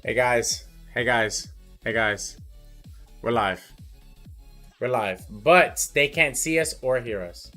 Hey guys, hey guys, hey guys. We're live. We're live. But they can't see us or hear us.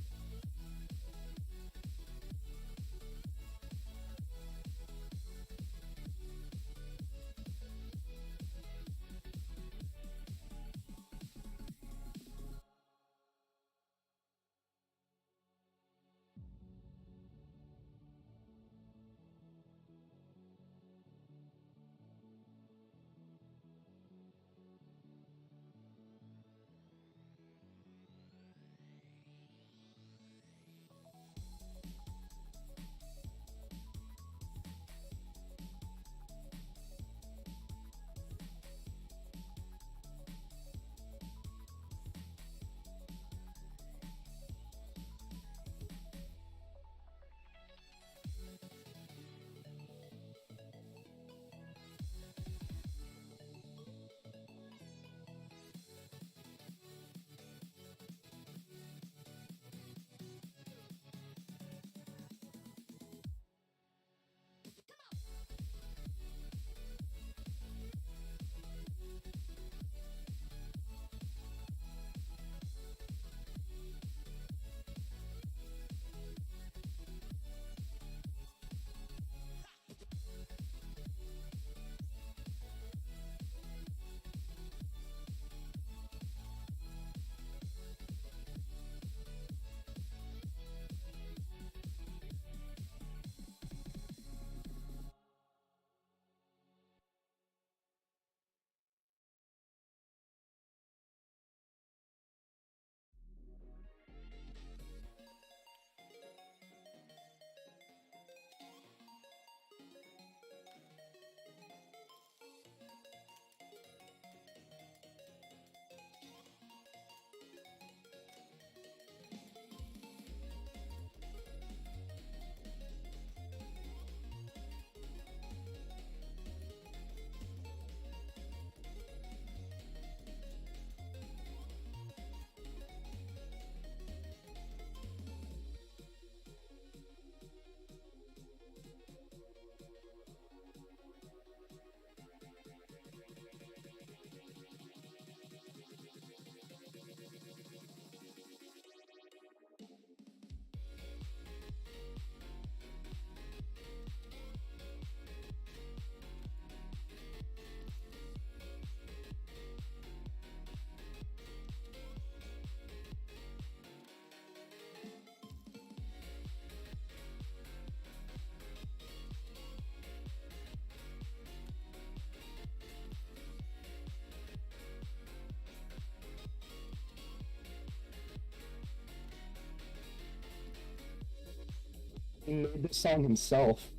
He made this song himself.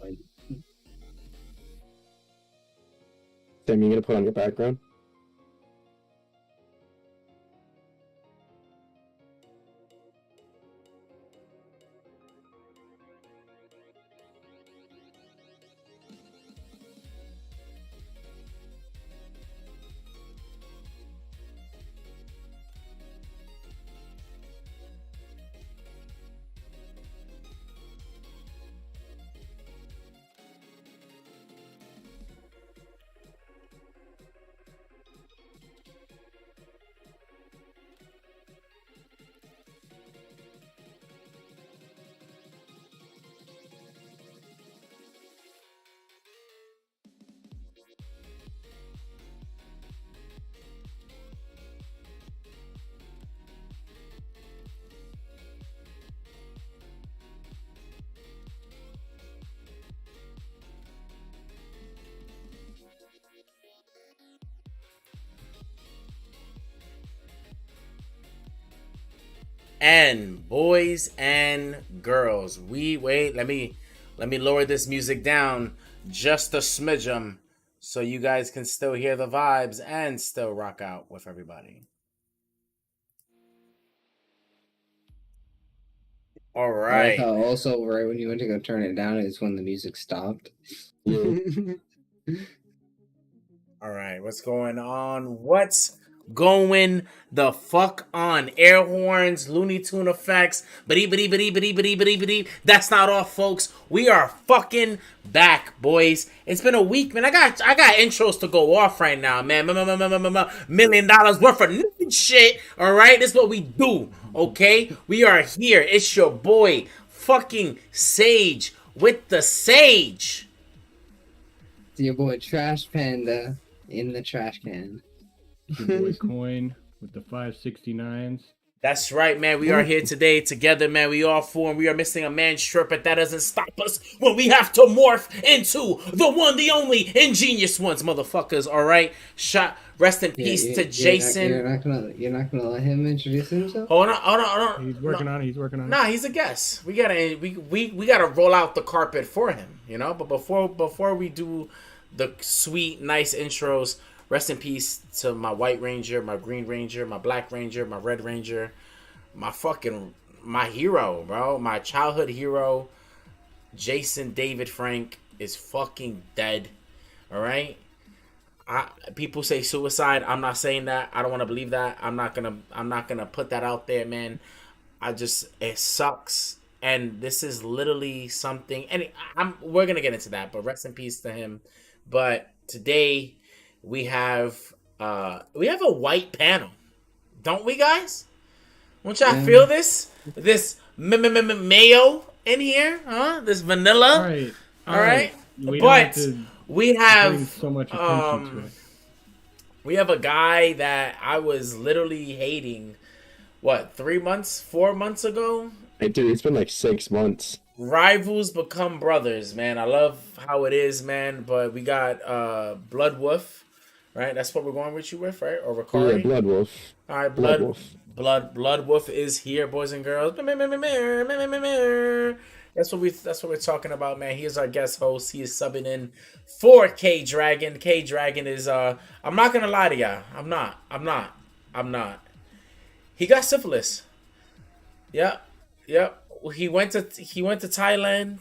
Like, Sam, you gonna put on your background? And boys and girls, we wait. Let me lower this music down just a smidgen so you guys can still hear the vibes and still rock out with everybody. All I like right. how also right when you went to go turn it down is when the music stopped. Yeah. All right. What's going on? What's going the fuck on. Air horns, Looney Tune effects, that's not all, folks. We are fucking back, boys. It's been a week, man. I got intros to go off right now, man. $1 million worth of new shit. All right, this is what we do. Okay, we are here. It's your boy, fucking Sage with the Sage. It's your boy Trash Panda in the trash can. Your boy Coin with the 569s. That's right, man. We are here today together, man. We all four, and we are missing a man strip, but that doesn't stop us when we have to morph into the one, the only Ingenious ones, motherfuckers. All right, rest in peace to Jason. You're not gonna let him introduce himself. Hold on. He's working on it. He's working on it. Nah, he's a guest. We gotta roll out the carpet for him, you know. But before we do the sweet, nice intros. Rest in peace to my White Ranger, my Green Ranger, my Black Ranger, my Red Ranger, my hero, bro. My childhood hero, Jason David Frank, is fucking dead. All right? People say suicide. I'm not saying that. I don't want to believe that. I'm not gonna put that out there, man. It sucks. And this is literally something, and we're gonna get into that, but rest in peace to him. But today we have a white panel, don't we, guys? Won't y'all feel this mayo in here, huh? This vanilla. All right. But we have so much attention to it. We have a guy that I was literally hating. What, 4 months ago? Hey, dude, it's been like 6 months. Rivals become brothers, man. I love how it is, man. But we got Blood Wolf. Right, that's what we're going with you with, right? Or Ricari? Yeah, Blood Wolf. All right, Blood Wolf. Blood Wolf is here, boys and girls. That's what we're talking about, man. He is our guest host. He is subbing in for K Dragon. K Dragon is I'm not gonna lie to y'all. I'm not. He got syphilis. Yep. He went to Thailand.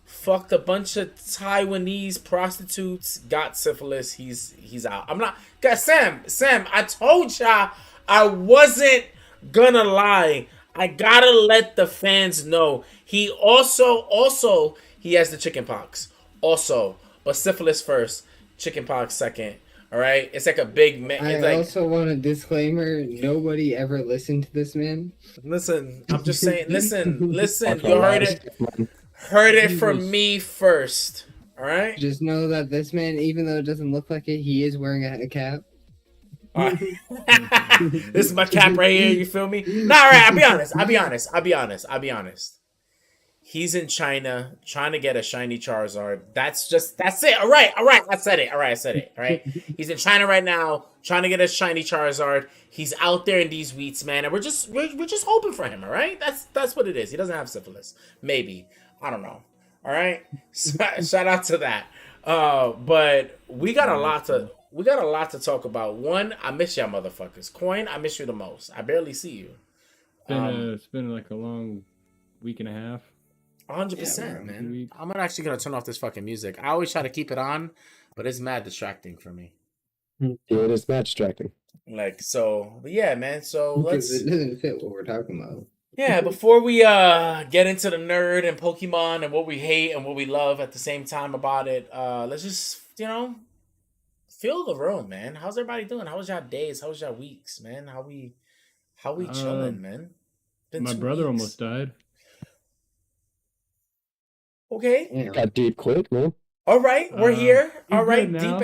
Fucked a bunch of Taiwanese prostitutes, got syphilis. He's out. I'm not. Guys, Sam, I told y'all I wasn't gonna lie. I gotta let the fans know. He also he has the chicken pox. Also, but syphilis first, chicken pox second. All right, it's like a big. I also want a disclaimer. Nobody ever listened to this man. Listen, I'm just saying. Listen. You heard it from me first. All right. Just know that this man, even though it doesn't look like it, he is wearing a cap. All right. This is my cap right here. You feel me? Nah, all right. I'll be honest. He's in China trying to get a shiny Charizard. That's it. All right. I said it. All right. He's in China right now trying to get a shiny Charizard. He's out there in these wheats, man, and we're just hoping for him. All right. That's what it is. He doesn't have syphilis. Maybe. I don't know. All right. Shout out to that. But we got a lot to talk about. One, I miss y'all motherfuckers. Coin, I miss you the most. I barely see you. It's been like a long week and a half. 100%, man. I'm not actually gonna turn off this fucking music. I always try to keep it on, but it's mad distracting for me. Yeah, it is mad distracting. But yeah, man. So Because it doesn't fit what we're talking about. Yeah, before we get into the nerd and Pokemon and what we hate and what we love at the same time about it, let's just, fill the room, man. How's everybody doing? How was y'all days? How was y'all weeks, man? How we chilling, man? My brother almost died. Okay. Yeah. Got deep quick, man. All right, we're here. All right, now.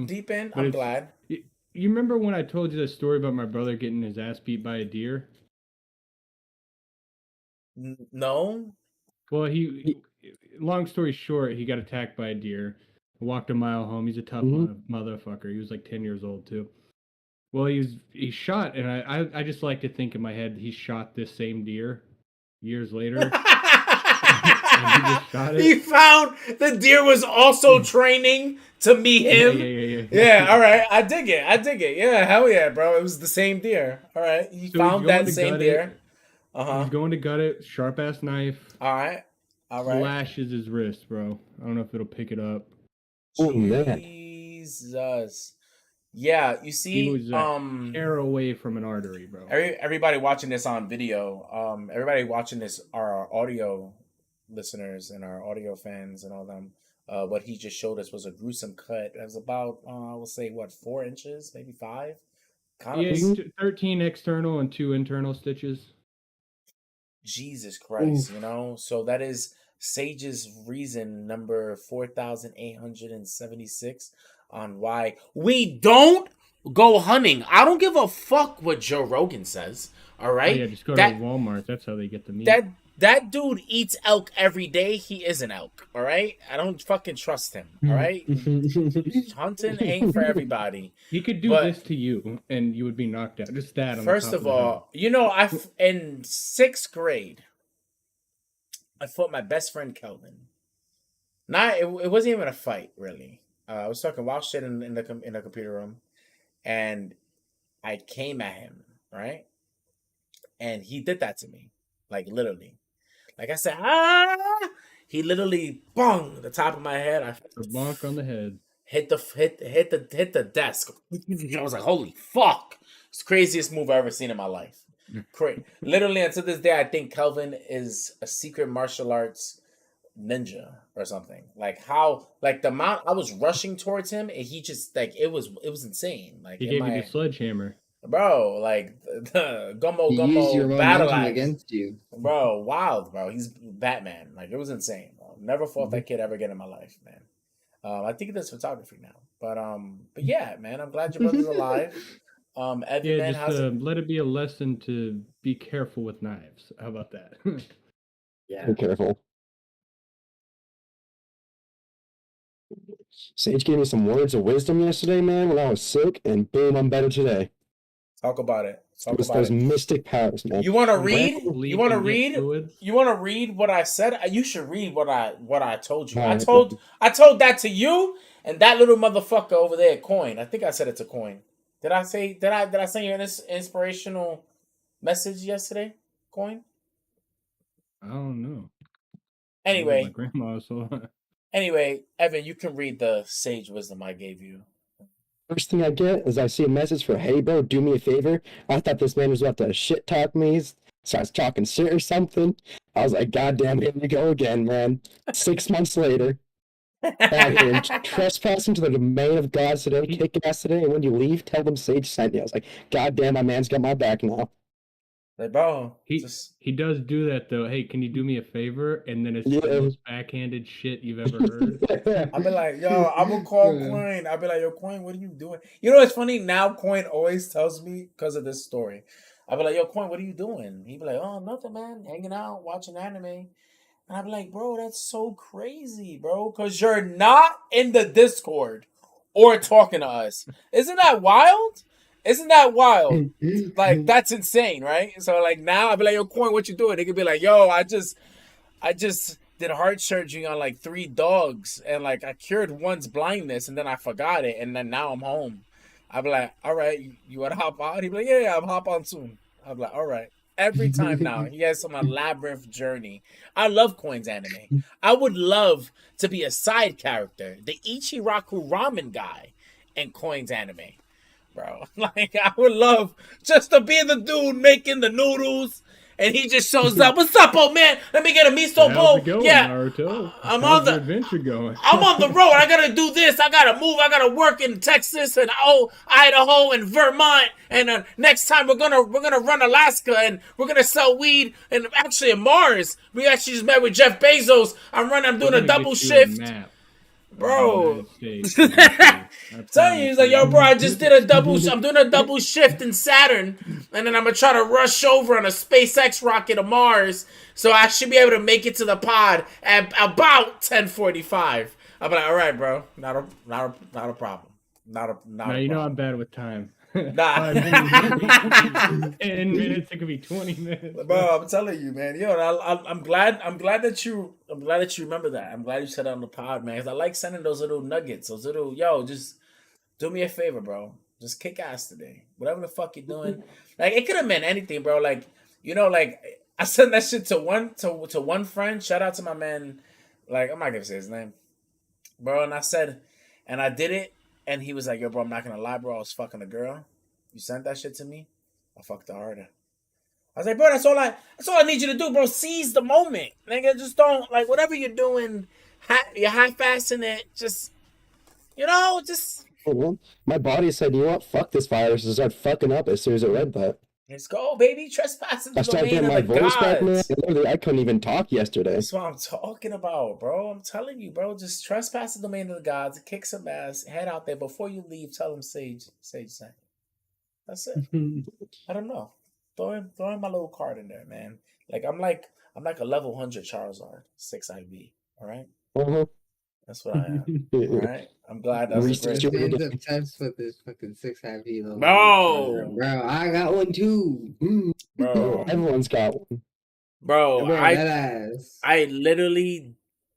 Deep end. I'm glad. You remember when I told you the story about my brother getting his ass beat by a deer? No. Well, long story short, he got attacked by a deer. Walked a mile home. He's a tough motherfucker. He was like 10 years old too. Well, he shot, and I just like to think in my head he shot this same deer years later. He found the deer was also training to meet him. Yeah, all right. I dig it. Yeah, hell yeah, bro. It was the same deer. All right. He found that same deer. He's going to gut it. Sharp ass knife. All right. Slashes his wrist, bro. I don't know if it'll pick it up. Oh, man. Jesus. Yeah, you He see, was a hair away from an artery, bro. everybody watching this on video, everybody watching this are our audio listeners and our audio fans and all them. What he just showed us was a gruesome cut. It was about, I will say, what, 4 inches, maybe five. Kind of Yeah, a 13 external and 2 internal stitches. Jesus Christ, Oof. you know. So that is Sage's reason number 4,876 on why we don't go hunting. I don't give a fuck what Joe Rogan says. All Oh right, yeah, just go to that Walmart. That's how they get the meat. that dude eats elk every day. He is an elk. All right, I don't fucking trust him. All right, hunting ain't for everybody. He could do But this to you, and you would be knocked out. Just that on first the top of of the head. all, you know, in 6th grade, I fought my best friend Kelvin. It wasn't even a fight really. I was talking wild shit in the computer room, and I came at him, right, and he did that to me, like literally. Like I said, ah! He literally bung the top of my head. I A bonk on the head. hit the desk. I was like, holy fuck! It's the craziest move I've ever seen in my life. Literally, and to this day, I think Kelvin is a secret martial arts ninja or something. Like how, like the amount I was rushing towards him, and he just like it was insane. Like He in gave my you the sledgehammer. bro, like the He used your gummo battle momentum axe, against you. bro. Wild, bro. He's Batman. Like it was insane. Bro. Never fought that kid ever again in my life, man. I think he does photography now, but yeah, man. I'm glad your brother's alive. Evan, Yeah, man, just how's it? let it be a lesson to be careful with knives. How about that? Yeah, Be careful. Sage gave me some words of wisdom yesterday, man, when I was sick, and boom, I'm better today. talk about it. Talk about Those it. mystic powers, man. You want to Some read? sleep You want to and get read? fluids. You want to read what I said? You should read what I told you. All I right, told that to you and that little motherfucker over there, Coin. I think I said it to Coin. Did I send you an inspirational message yesterday, Coin? I don't know. My Anyway, grandma. So Evan, you can read the sage wisdom I gave you. First thing I get is I see a message for, hey, bro, do me a favor. I thought this man was about to shit talk me, starts talking shit or something. I was like, goddamn, here we go again, man. 6 months later, out here and trespassing to the domain of God today, kick ass today, and when you leave, tell them Sage sent you. I was like, goddamn, my man's got my back now. Like, bro, he does do that though. Hey, can you do me a favor? And then it's Yeah. the most backhanded shit you've ever heard. I'll be like, yo, I will call Coin. I'll be like, yo, Coin, what are you doing? You know what's funny? Now Coin always tells me because of this story. I'll be like, yo, Coin, what are you doing? He'd be like, oh, nothing, man. Hanging out, watching anime. And I'll be like, bro, that's so crazy, bro. Because you're not in the Discord or talking to us. Isn't that wild? Isn't that wild? Like, that's insane, right? So, like, now I'll be like, yo, Coin, what you doing? They could be like, yo, I just did heart surgery on like 3 dogs, and like I cured one's blindness, and then I forgot it, and then now I'm home. I'll be like, all right, you want to hop on? He'd be like, yeah, I'm hop on soon. I'll be like, all right. Every time now, he has some labyrinth journey. I love Coin's anime. I would love to be a side character, the Ichiraku ramen guy in Coin's anime, bro. Like, I would love just to be the dude making the noodles. And he just shows up. What's up, old man? Let me get a miso bowl. How's it going, Yeah, Naruto? I'm How's on the your adventure going. I'm on the road. I gotta do this. I gotta move. I gotta work in Texas and Idaho and Vermont. And next time we're gonna run Alaska and we're gonna sell weed. And actually in Mars, we actually just met with Jeff Bezos. I'm doing a double shift. Bro, telling you, he's like, yo, bro, I just did a double. I'm doing a double shift in Saturn, and then I'm gonna try to rush over on a SpaceX rocket to Mars, so I should be able to make it to the pod at about 10:45. I'm like, all right, bro, not a problem. Not Now a you know problem. I'm bad with time. Nah. 5 minutes, 10 minutes. It could be 20 minutes. Bro, I'm telling you, man. Yo, I'm glad that you remember that. I'm glad you said it on the pod, man. 'Cause I like sending those little nuggets, those little just do me a favor, bro. Just kick ass today. Whatever the fuck you're doing. Like, it could have meant anything, bro. Like, like I sent that shit to one friend. Shout out to my man. Like, I'm not gonna say his name, bro. And I said, and I did it And he was like, yo, bro, I'm not gonna lie, bro. I was fucking a girl. You sent that shit to me. I fucked her harder. I was like, bro, that's all I need you to do, bro. Seize the moment. Nigga, just don't, like, whatever you're doing, you're half-assing it. Just, just... Well, my body said, you know what? Fuck this virus. And start fucking up as soon as it read that. Let's go, baby. Trespassing the I started domain getting of my the voice back, man. gods. Literally, I couldn't even talk yesterday. That's what I'm talking about, bro. I'm telling you, bro. Just trespass the domain of the gods, kick some ass, head out there. Before you leave, tell them Sage sang. That's it. I don't know. Throw in my little card in there, man. I'm like a level 100 Charizard, 6 IV. All right? Uh-huh. That's what I am. All right? I'm glad that's a This great... man's obsessed with this fucking 6 IV level. Bro! Bro, I got one too. Bro. Everyone's got one. Bro, that ass. I literally...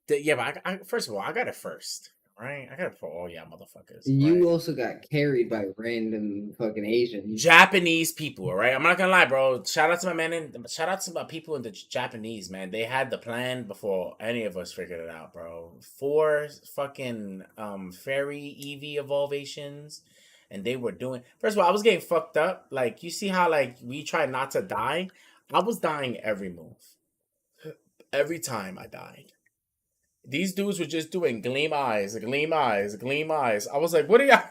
Yeah, but I first of all, I got it first. Right? I got it for all y'all motherfuckers. You right? also got carried by random fucking Asians. Japanese people, all right? I'm not gonna lie, bro. Shout out to my people in the Japanese, man. They had the plan before any of us figured it out, bro. 4 fucking fairy EV evolvations, and they were doing... First of all, I was getting fucked up. Like, you see how, like, we try not to die? I was dying every move. Every time I died. These dudes were just doing gleam eyes. I was like, what are y'all?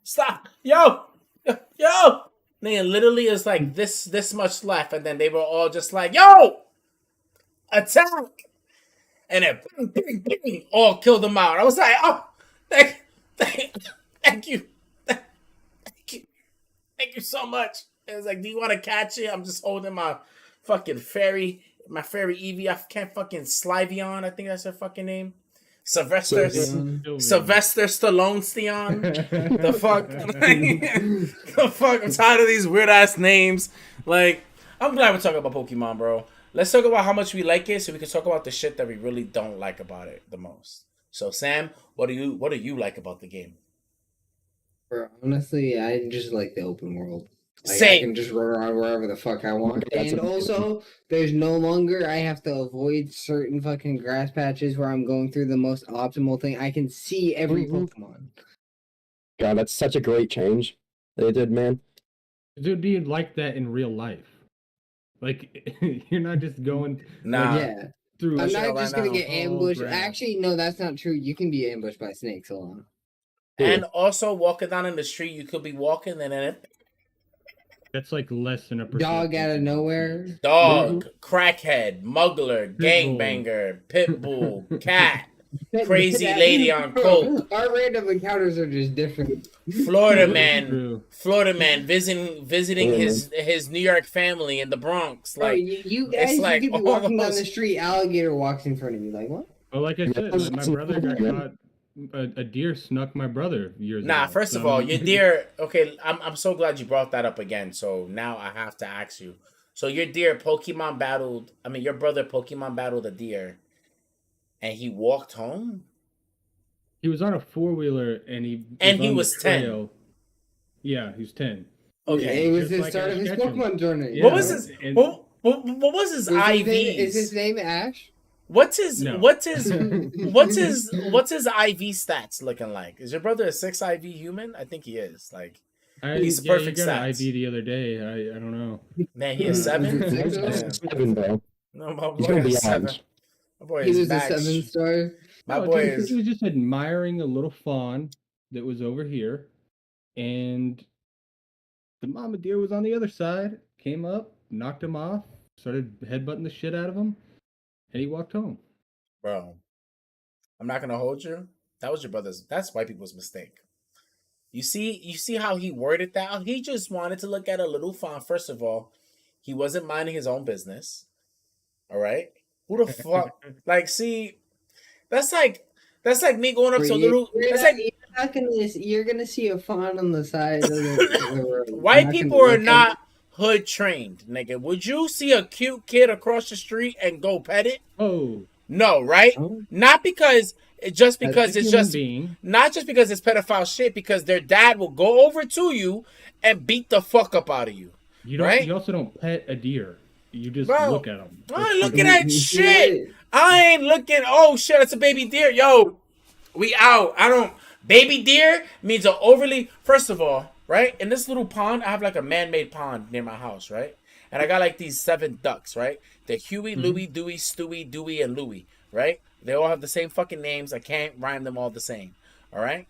Stop. Yo. Man, literally is like this much left. And then they were all just like, yo, attack. And then bing, bing, bing, all killed them out. I was like, oh, thank you. Thank you so much. It was like, do you want to catch it? I'm just holding my fucking fairy EV. I can't fucking Slivion. I think that's her fucking name. Sylvester Stallone Steon. The fuck? The fuck? I'm tired of these weird ass names. Like, I'm glad we're talking about Pokemon, bro. Let's talk about how much we like it so we can talk about the shit that we really don't like about it the most. So Sam, what do you like about the game? Bro, honestly, I just like the open world. Like, Same. I can just run around wherever the fuck I want. And also, there's no longer I have to avoid certain fucking grass patches where I'm going through the most optimal thing. I can see every Pokemon. God, that's such a great change they did, man. Dude, do you like that in real life? Like, you're not just going... Nah. Yeah. Through I'm not just going to get ambushed. right. Actually, no, that's not true. You can be ambushed by snakes alone. And also, walking down in the street, you could be walking and then... That's like less than a percent. Dog out of nowhere. Dog, crackhead, muggler, gangbanger, pitbull, cat, crazy lady on coke. Our random encounters are just different. Florida man visiting his New York family in the Bronx. Like, you guys, it's like, you could be walking down the street, alligator walks in front of you. Like, what? Well, like I said, my brother got caught. A deer snuck my brother years ago. Nah, first of all, your deer... Okay, I'm so glad you brought that up again. So now I have to ask you. So your deer Pokemon battled... I mean, your brother Pokemon battled a deer. And he walked home? He was on a 4-wheeler and he was 10. Yeah, he was 10. Okay. It was the like start of his Pokemon journey. Yeah. What was his... What was his IVs? Is his name Ash? What's his IV stats looking like? Is your brother a 6 IV human? I think he is. Like, he's perfect he got stats. an IV the other day. I don't know. Man, he is 7. 7, bro. No, my He's boy gonna be is 7. out. My boy He is was back. a 7-star. My No, boy dude, is. He was just admiring a little fawn that was over here, and the mama deer was on the other side. Came up, knocked him off, started headbutting the shit out of him, and he walked home. Bro, I'm not gonna hold you. That was your brother's. That's white people's mistake. You see how he worded that? He just wanted to look at a little fawn. First of all, he wasn't minding his own business. All right, who the fuck? Like, see, that's like me going up to a little. You're gonna see a fawn on the side of the road. White people are not hood trained, nigga. Would you see a cute kid across the street and go pet it? Oh. No, right? Oh. Not because it's just being. not just because it's pedophile shit, because their dad will go over to you and beat the fuck up out of you. You don't. Right? You also don't pet a deer. You just Bro, look at them. I ain't looking at shit. I ain't looking. Oh shit, it's a baby deer. Yo, we out. I don't. Baby deer means a overly. First of all, right in this little pond, I have like a man-made pond near my house, right? And I got like these 7 ducks, right? They're Huey, Louie, Dewey, Stewie, Dewey, and Louie, right? They all have the same fucking names. I can't rhyme them all the same. All right.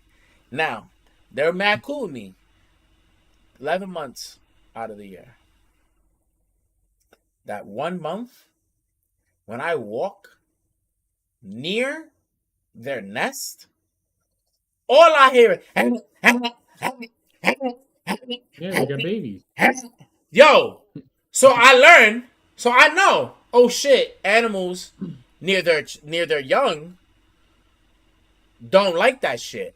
Now, they're mad cool with me. 11 months out of the year. That 1 month, when I walk near their nest, all I hear is Yeah, they got babies. yo. So I learn, so I know. Oh shit, animals near their young don't like that shit.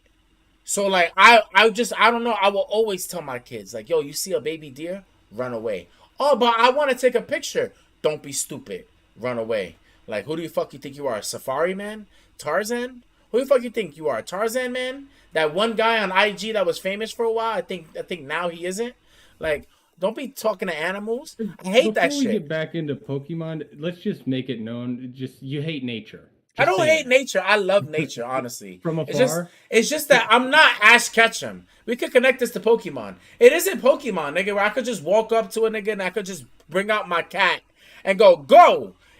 So like I don't know. I will always tell my kids like, yo, you see a baby deer, run away. Oh, but I want to take a picture. Don't be stupid, run away. Like, who do you fuck you think you are, a safari man, Tarzan? Who the fuck you think you are, Tarzan man? That one guy on IG that was famous for a while. I think now he isn't. Like, don't be talking to animals. I hate that shit. Before we get back into Pokemon, let's just make it known. Just you hate nature. I don't hate nature. I love nature, honestly. From afar? It's just that I'm not Ash Ketchum. We could connect this to Pokemon. It isn't Pokemon, nigga, where I could just walk up to a nigga and I could just bring out my cat and go.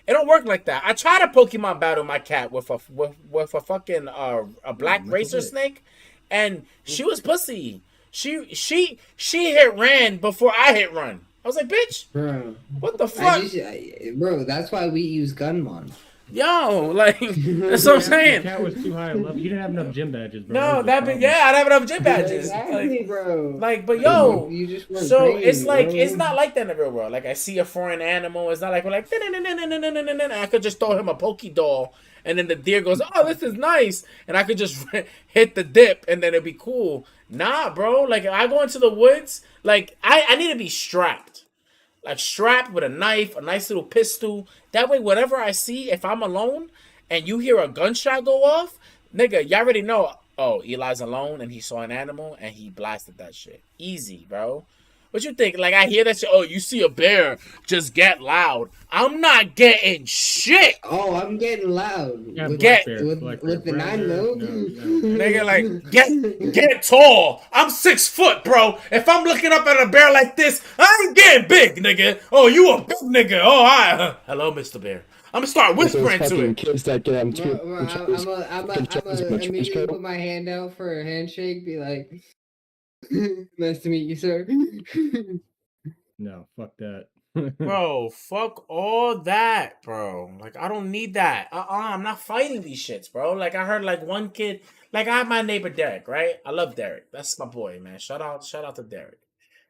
It don't work like that. I tried a Pokemon battle my cat with a fucking a black racer snake, and she was pussy. She hit ran before I hit run. I was like, bitch, Bro, what the fuck? Bro, that's why we use Gunmon. Yo, like, that's what I'm saying. The cat was too high level. You didn't have enough gym badges, bro. No, I'd have enough gym badges. Exactly, like, bro. Like, but yo, you just weren't so trained, it's like, bro. it's not like that in the real world. Like, I see a foreign animal. It's not like we're like, I could just throw him a Pokédoll, and then the deer goes, oh, this is nice. And I could just hit the dip, and then it'd be cool. Nah, bro. Like, if I go into the woods, like, I need to be strapped. Like, strapped with a knife, a nice little pistol. That way, whatever I see, if I'm alone, and you hear a gunshot go off, nigga, you already know, oh, Eli's alone and he saw an animal and he blasted that shit. Easy, bro. What you think? Like, I hear that shit, oh, you see a bear, just get loud. I'm not getting shit. Oh, I'm getting loud. Yeah, with the 9 mil. Nigga, like, get tall. I'm 6 foot, bro. If I'm looking up at a bear like this, I ain't getting big, nigga. Oh, you a big nigga. Oh, hi. Hello, Mr. Bear. I'm gonna start whispering to it. Kids that get them too. I'm immediately put my hand out for a handshake. Be like, nice to meet you, sir. No, fuck that. Bro, fuck all that, bro. Like, I don't need that. I'm not fighting these shits, bro. Like, I heard like one kid, like I have my neighbor Derek, right? I love Derek. That's my boy, man. Shout out to Derek.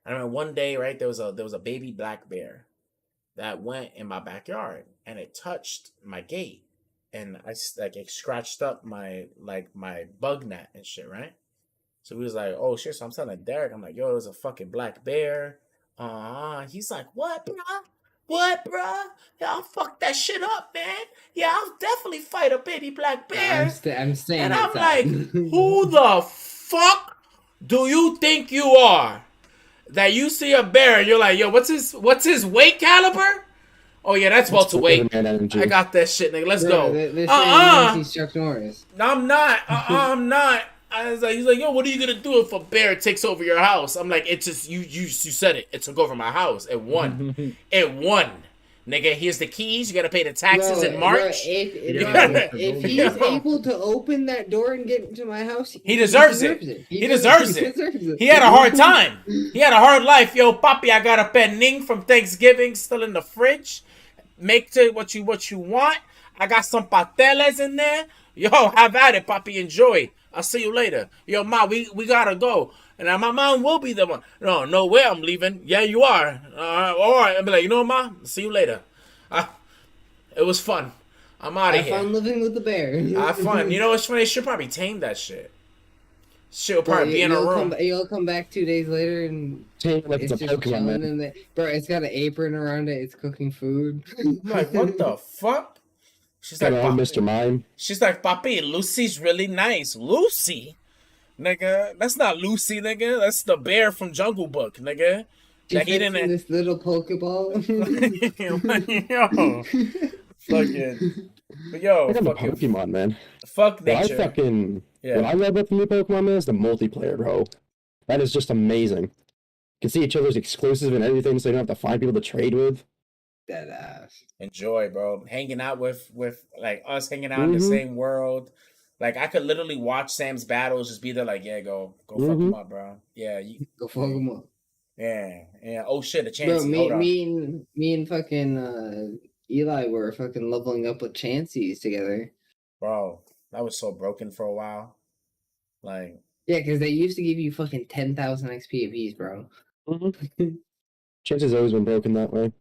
I remember one day, right, there was a baby black bear that went in my backyard and it touched my gate, and it scratched up my bug net and shit, right? So we was like, oh shit. So I'm telling Derek, I'm like, yo, there's a fucking black bear. He's like, what, bruh? What, bruh? Yeah, I'll fuck that shit up, man. Yeah, I'll definitely fight a baby black bear. I'm saying, and I'm like, who the fuck do you think you are? That you see a bear and you're like, yo, what's his weight caliber? Oh yeah, that's welterweight. I got that shit, nigga. Let's go. He's Chuck Norris. I'm not. I'm not. He's like, yo, what are you gonna do if a bear takes over your house? I'm like, it's just you said it. It took over my house. It won. It won. Nigga, here's the keys. You gotta pay the taxes in March. If he's able to open that door and get into my house, he deserves it. He deserves it. He had a hard time. He had a hard life. Yo, papi, I got a penning from Thanksgiving still in the fridge. Make to what you want. I got some pateles in there. Yo, have at it, papi. Enjoy. I'll see you later. Yo, ma, we gotta go. And my mom will be the one. No way I'm leaving. Yeah, you are. All right. I'll be like, you know what, ma? See you later. It was fun. I'm out of here. Have fun living with the bear. Have fun. You know what's funny? She'll probably tame that shit. She'll probably be in a room. You'll come back 2 days later and it's just chilling in there. Bro, it's got an apron around it. It's cooking food. I'm like, what the fuck? She's like, Mr. Mime. She's like, papi, Lucy's really nice. Lucy? Nigga, that's not Lucy, nigga. That's the bear from Jungle Book, nigga. She fits in this little Pokeball. Yo, fucking. But yo, fucking Pokemon, man. Fuck nature. I fucking What I love about the new Pokemon, man, is the multiplayer, bro. That is just amazing. You can see each other's exclusive and everything, so you don't have to find people to trade with. Dead ass. Enjoy, bro. Hanging out with like us, hanging out in the same world. Like I could literally watch Sam's battles, just be there, like, yeah, go fuck him up, bro. Yeah, Go fuck him up. yeah. Oh shit, a Bro, Chansey. Hold on. me and fucking Eli were fucking leveling up with Chanseys together. Bro, that was so broken for a while. Like, yeah, because they used to give you fucking 10,000 XP apiece, bro. Chances always been broken that way.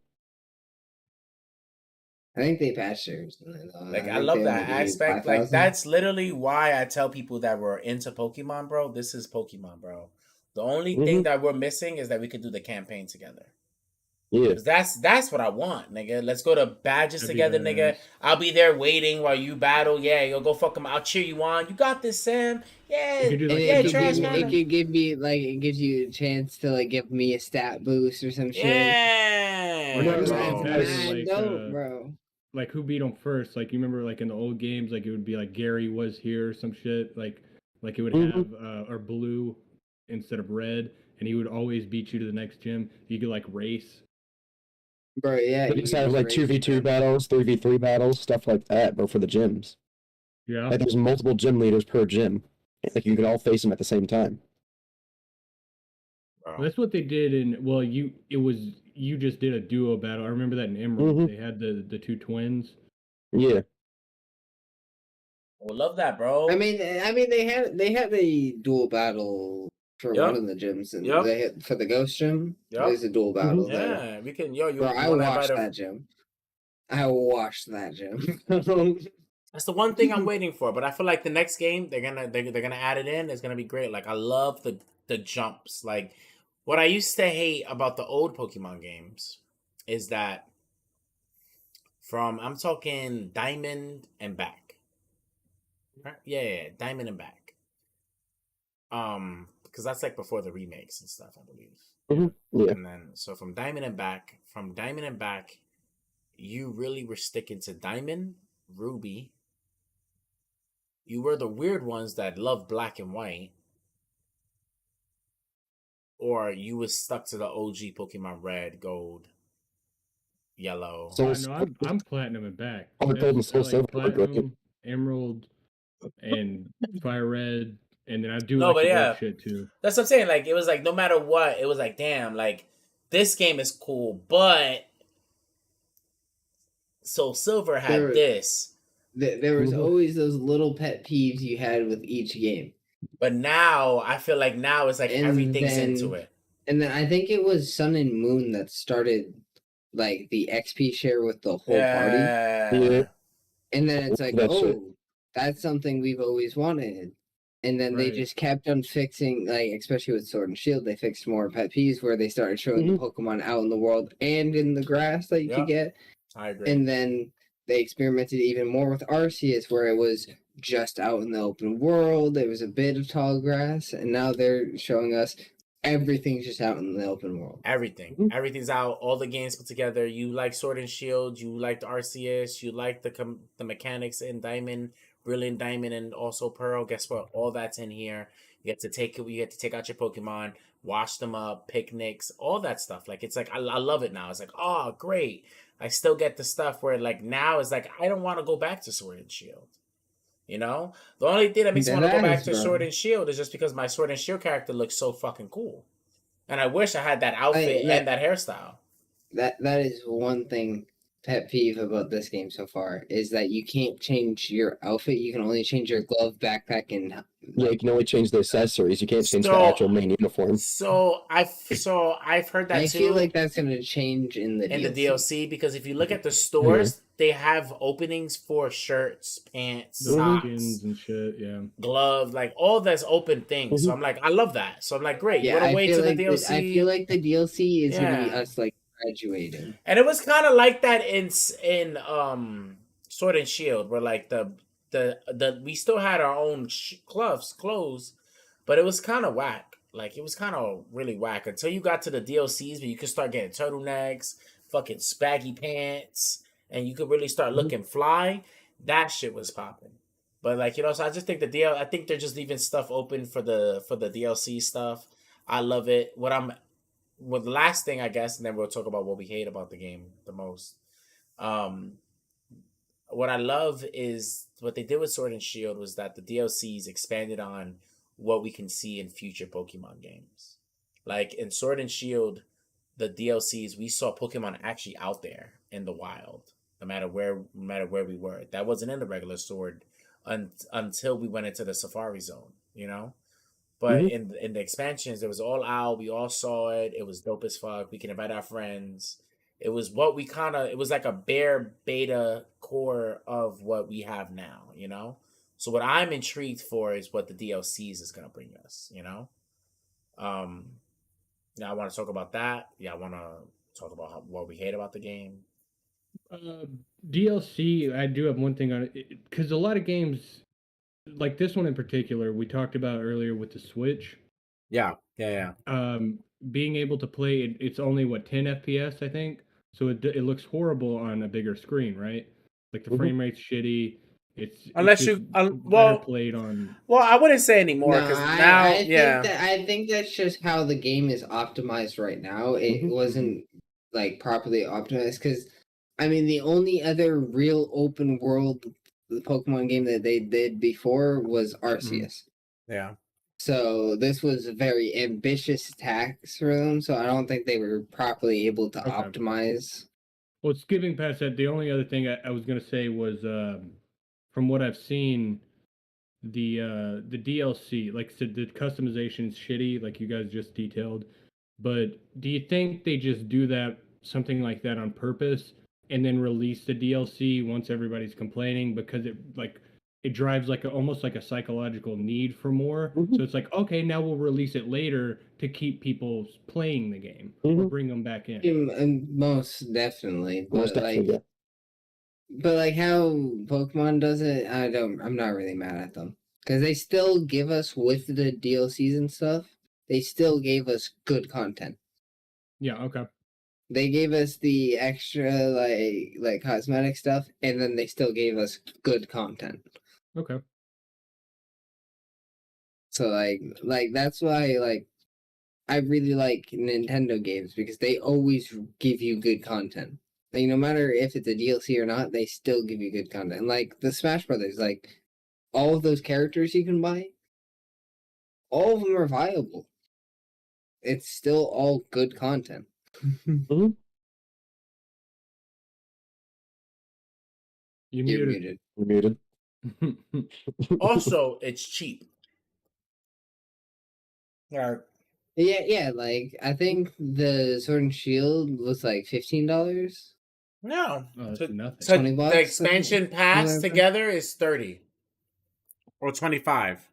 I think they patched theirs. Like I love that aspect. Like that's literally why I tell people that we're into Pokemon, bro. This is Pokemon, bro. The only thing that we're missing is that we could do the campaign together. Yeah. That's what I want, nigga. Let's go to badges together, nigga. I'll be there waiting while you battle. Yeah, you'll go fuck them. I'll cheer you on. You got this, Sam. Yeah, yeah, trash man. It could give me like it gives you a chance to like give me a stat boost or some shit. Yeah, bro. Like who beat him first? Like you remember, like in the old games, like it would be like Gary was here or some shit. Like it would have or blue instead of red, and he would always beat you to the next gym. You could like race. Bro, yeah. You just have like 2v2 battles, 3v3 battles, stuff like that, but for the gyms. Yeah. Like there's multiple gym leaders per gym. Like you can all face them at the same time. Well, that's what they did you just did a duo battle. I remember that in Emerald. They had the two twins. Yeah. Well, love that, bro. I mean they had a dual battle for one of the gyms, and they had, for the ghost gym. There's a dual battle there. Yeah, we can. Bro, I watched that gym. That's the one thing I'm waiting for. But I feel like the next game they're gonna add it in. It's gonna be great. Like I love the jumps. Like what I used to hate about the old Pokemon games is that I'm talking Diamond and back. Yeah, Diamond and back. Because that's like before the remakes and stuff, I believe. Yeah. And then so from Diamond and back, you really were sticking to Diamond, Ruby. You were the weird ones that loved black and white. Or you was stuck to the OG Pokemon Red, Gold, Yellow. So I'm Platinum and back. Gold and Soul Silver. Platinum, Emerald, and Fire Red. And then I do like shit too. That's what I'm saying. Like it was like no matter what, it was like damn, like this game is cool, but Soul Silver had this. There was always those little pet peeves you had with each game. But now I feel like now it's like everything's into it. And then I think it was Sun and Moon that started like the XP share with the whole party. Yeah. And then it's like, that's something we've always wanted. And then they just kept on fixing, like, especially with Sword and Shield, they fixed more pet peeves where they started showing the Pokemon out in the world and in the grass that you could get. I agree. And then they experimented even more with Arceus, where it was just out in the open world. There was a bit of tall grass, and now they're showing us everything's just out in the open world. Everything's out. All the games put together. You like Sword and Shield. You like the Arceus. You like the mechanics in Diamond. Brilliant Diamond and also Pearl. Guess what? All that's in here. You get to take out your Pokemon, wash them up, picnics, all that stuff. Like it's like I love it now. It's like, oh great. I still get the stuff where like now it's like I don't want to go back to Sword and Shield. You know? The only thing that makes me want to go back to Sword and Shield is just because my Sword and Shield character looks so fucking cool. And I wish I had that outfit and that hairstyle. That is one thing. Pet peeve about this game so far is that you can't change your outfit. You can only change your glove, backpack, and you can only change the accessories. You can't change the actual main uniform. So I've heard that I too. feel like that's gonna change in the DLC because if you look at the stores, they have openings for shirts, pants, socks, skins and shit. Yeah, gloves, like all that's open things. So I'm like, I love that. So I'm like, great. You wanna wait till the DLC? I feel like the DLC is gonna be us like graduating. And it was kind of like that in Sword and Shield, where like the we still had our own clothes, but it was kind of whack. Like it was kind of really whack until you got to the DLCs, where you could start getting turtlenecks, fucking spaggy pants, and you could really start looking fly. That shit was popping. But like, so I just think I think they're just leaving stuff open for the DLC stuff. I love it. The last thing I guess, and then we'll talk about what we hate about the game the most. Um, what I love is what they did with Sword and Shield was that the DLCs expanded on what we can see in future Pokemon games. Like in Sword and Shield, the DLCs we saw Pokemon actually out there in the wild, no matter where we were. That wasn't in the regular Sword until we went into the Safari Zone, But Mhm. in the expansions, it was all out. We all saw it. It was dope as fuck. We can invite our friends. It was what we kind of. It was like a bare beta core of what we have now. So what I'm intrigued for is what the DLCs is gonna bring us. Um, yeah, I want to talk about that. Yeah, I want to talk about what we hate about the game. Uh, DLC, I do have one thing on it because a lot of games, like this one in particular, we talked about earlier with the Switch. Yeah, yeah, Um, being able to play it, it's only what 10 FPS, I think. So it looks horrible on a bigger screen, right? Like the Mhm. frame rate's shitty. It's Unless just you, better played on. I wouldn't say No, anymore because now, I think that's just how the game is optimized right now. It Mhm. wasn't like properly optimized because I mean the only other real open world Pokemon game that they did before was Arceus. yeah. So this was a very ambitious task for them. So I don't think they were properly able to Okay. optimize. Well, skipping past that, the only other thing I was gonna say was, from what I've seen, the DLC, like I said, the customization is shitty, like you guys just detailed. But do you think they just do that something like that on purpose and then release the DLC once everybody's complaining because it drives almost like a psychological need for more. Mhm. So it's like, okay, now we'll release it later to keep people playing the game or Mhm. bring them back in. And most definitely, Most definitely, yeah. but like how Pokemon does it, I'm not really mad at them because they still give us with the DLCs and stuff. They still gave us good content. Yeah, okay. They gave us the extra like cosmetic stuff, and then they still gave us good content. Okay. So like that's why I really like Nintendo games because they always give you good content. Like no matter if it's a DLC or not, they still give you good content. Like the Smash Brothers, like all of those characters you can buy, all of them are viable. It's still all good content. Mhm. You You're muted. muted. You're muted. Also, it's cheap. Yeah. Yeah. Like I think the Sword and Shield was like $15, No. Oh, that's So, nothing. so the $20. expansion pass Whatever. together is 30 or 25.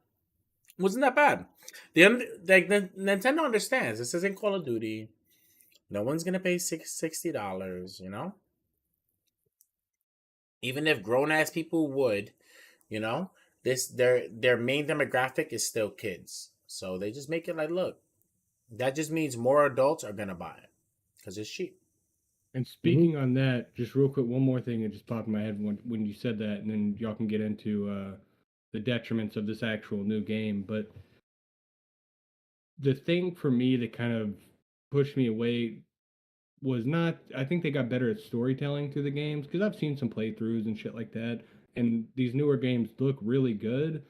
Wasn't that bad? The Nintendo understands this isn't Call of Duty. No one's gonna pay $60. Even if grown ass people would, you know, their main demographic is still kids. So they just make it like, look, that just means more adults are gonna buy it because it's cheap. And Mhm. speaking on that, just real quick, one more thing that just popped in my head when you said that, and then y'all can get into the detriments of this actual new game. But the thing for me that kind of pushed me away was not. I think they got better at storytelling through the games because I've seen some playthroughs and shit like that, and these newer games look really good.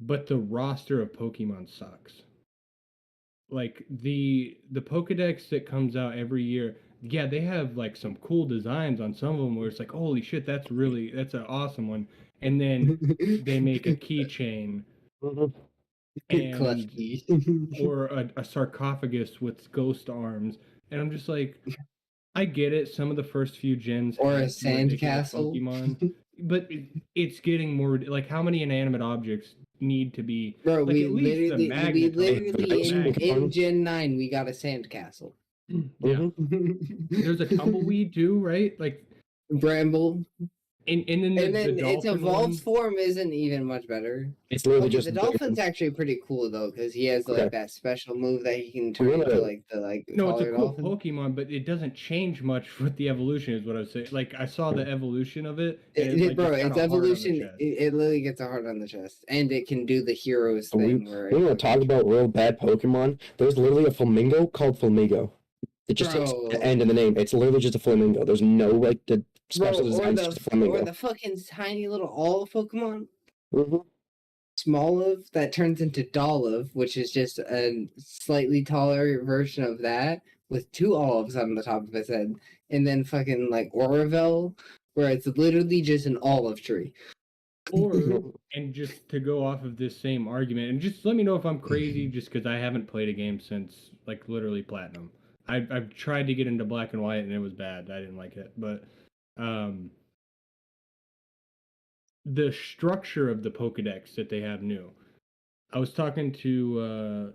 But the roster of Pokemon sucks. Like the Pokedex that comes out every year, yeah, they have like some cool designs on some of them where it's like, holy shit, that's an awesome one. And then they make a keychain Mhm. and Clutchy. or a sarcophagus with ghost arms, and I'm just like, I get it. Some of the first few gens Or a had some ridiculous sandcastle. Pokemon, but it's getting more like how many inanimate objects need to be Bro, like at least the we Magneton or the literally Ice cream Magnet. in cone. Gen 9 we got a sandcastle. Yeah. Mhm. There's a tumbleweed too, right? Like Bramble. And then the its dolphin evolved one, form isn't even much better. It's literally Okay, just the dolphin's actually pretty cool though, because he has like Okay. that special move that he can turn into like the no, it's a taller cool dolphin. Pokemon, but it doesn't change much with the evolution. Is what I was saying. Like I saw the evolution of it, and it like Bro, gets kind its of hard on the evolution, chest. it literally gets a heart on the chest, and it can do the heroes we thing where want to talk about real bad Pokemon. There's literally a flamingo called Flamingo. It just takes the end in the name. It's literally just a flamingo. There's no like the special design. It's just a flamingo. Or the fucking tiny little olive Pokemon. Mm-hmm. Smoliv that turns into Dolliv, which is just a slightly taller version of that with 2 olives on the top of its head, and then fucking like Oravel, where it's literally just an olive tree. Or and just to go off of this same argument, and just let me know if I'm crazy, just because I haven't played a game since like literally Platinum. I've tried to get into Black and White and it was bad. I didn't like it, but the structure of the Pokedex that they have new. I was talking to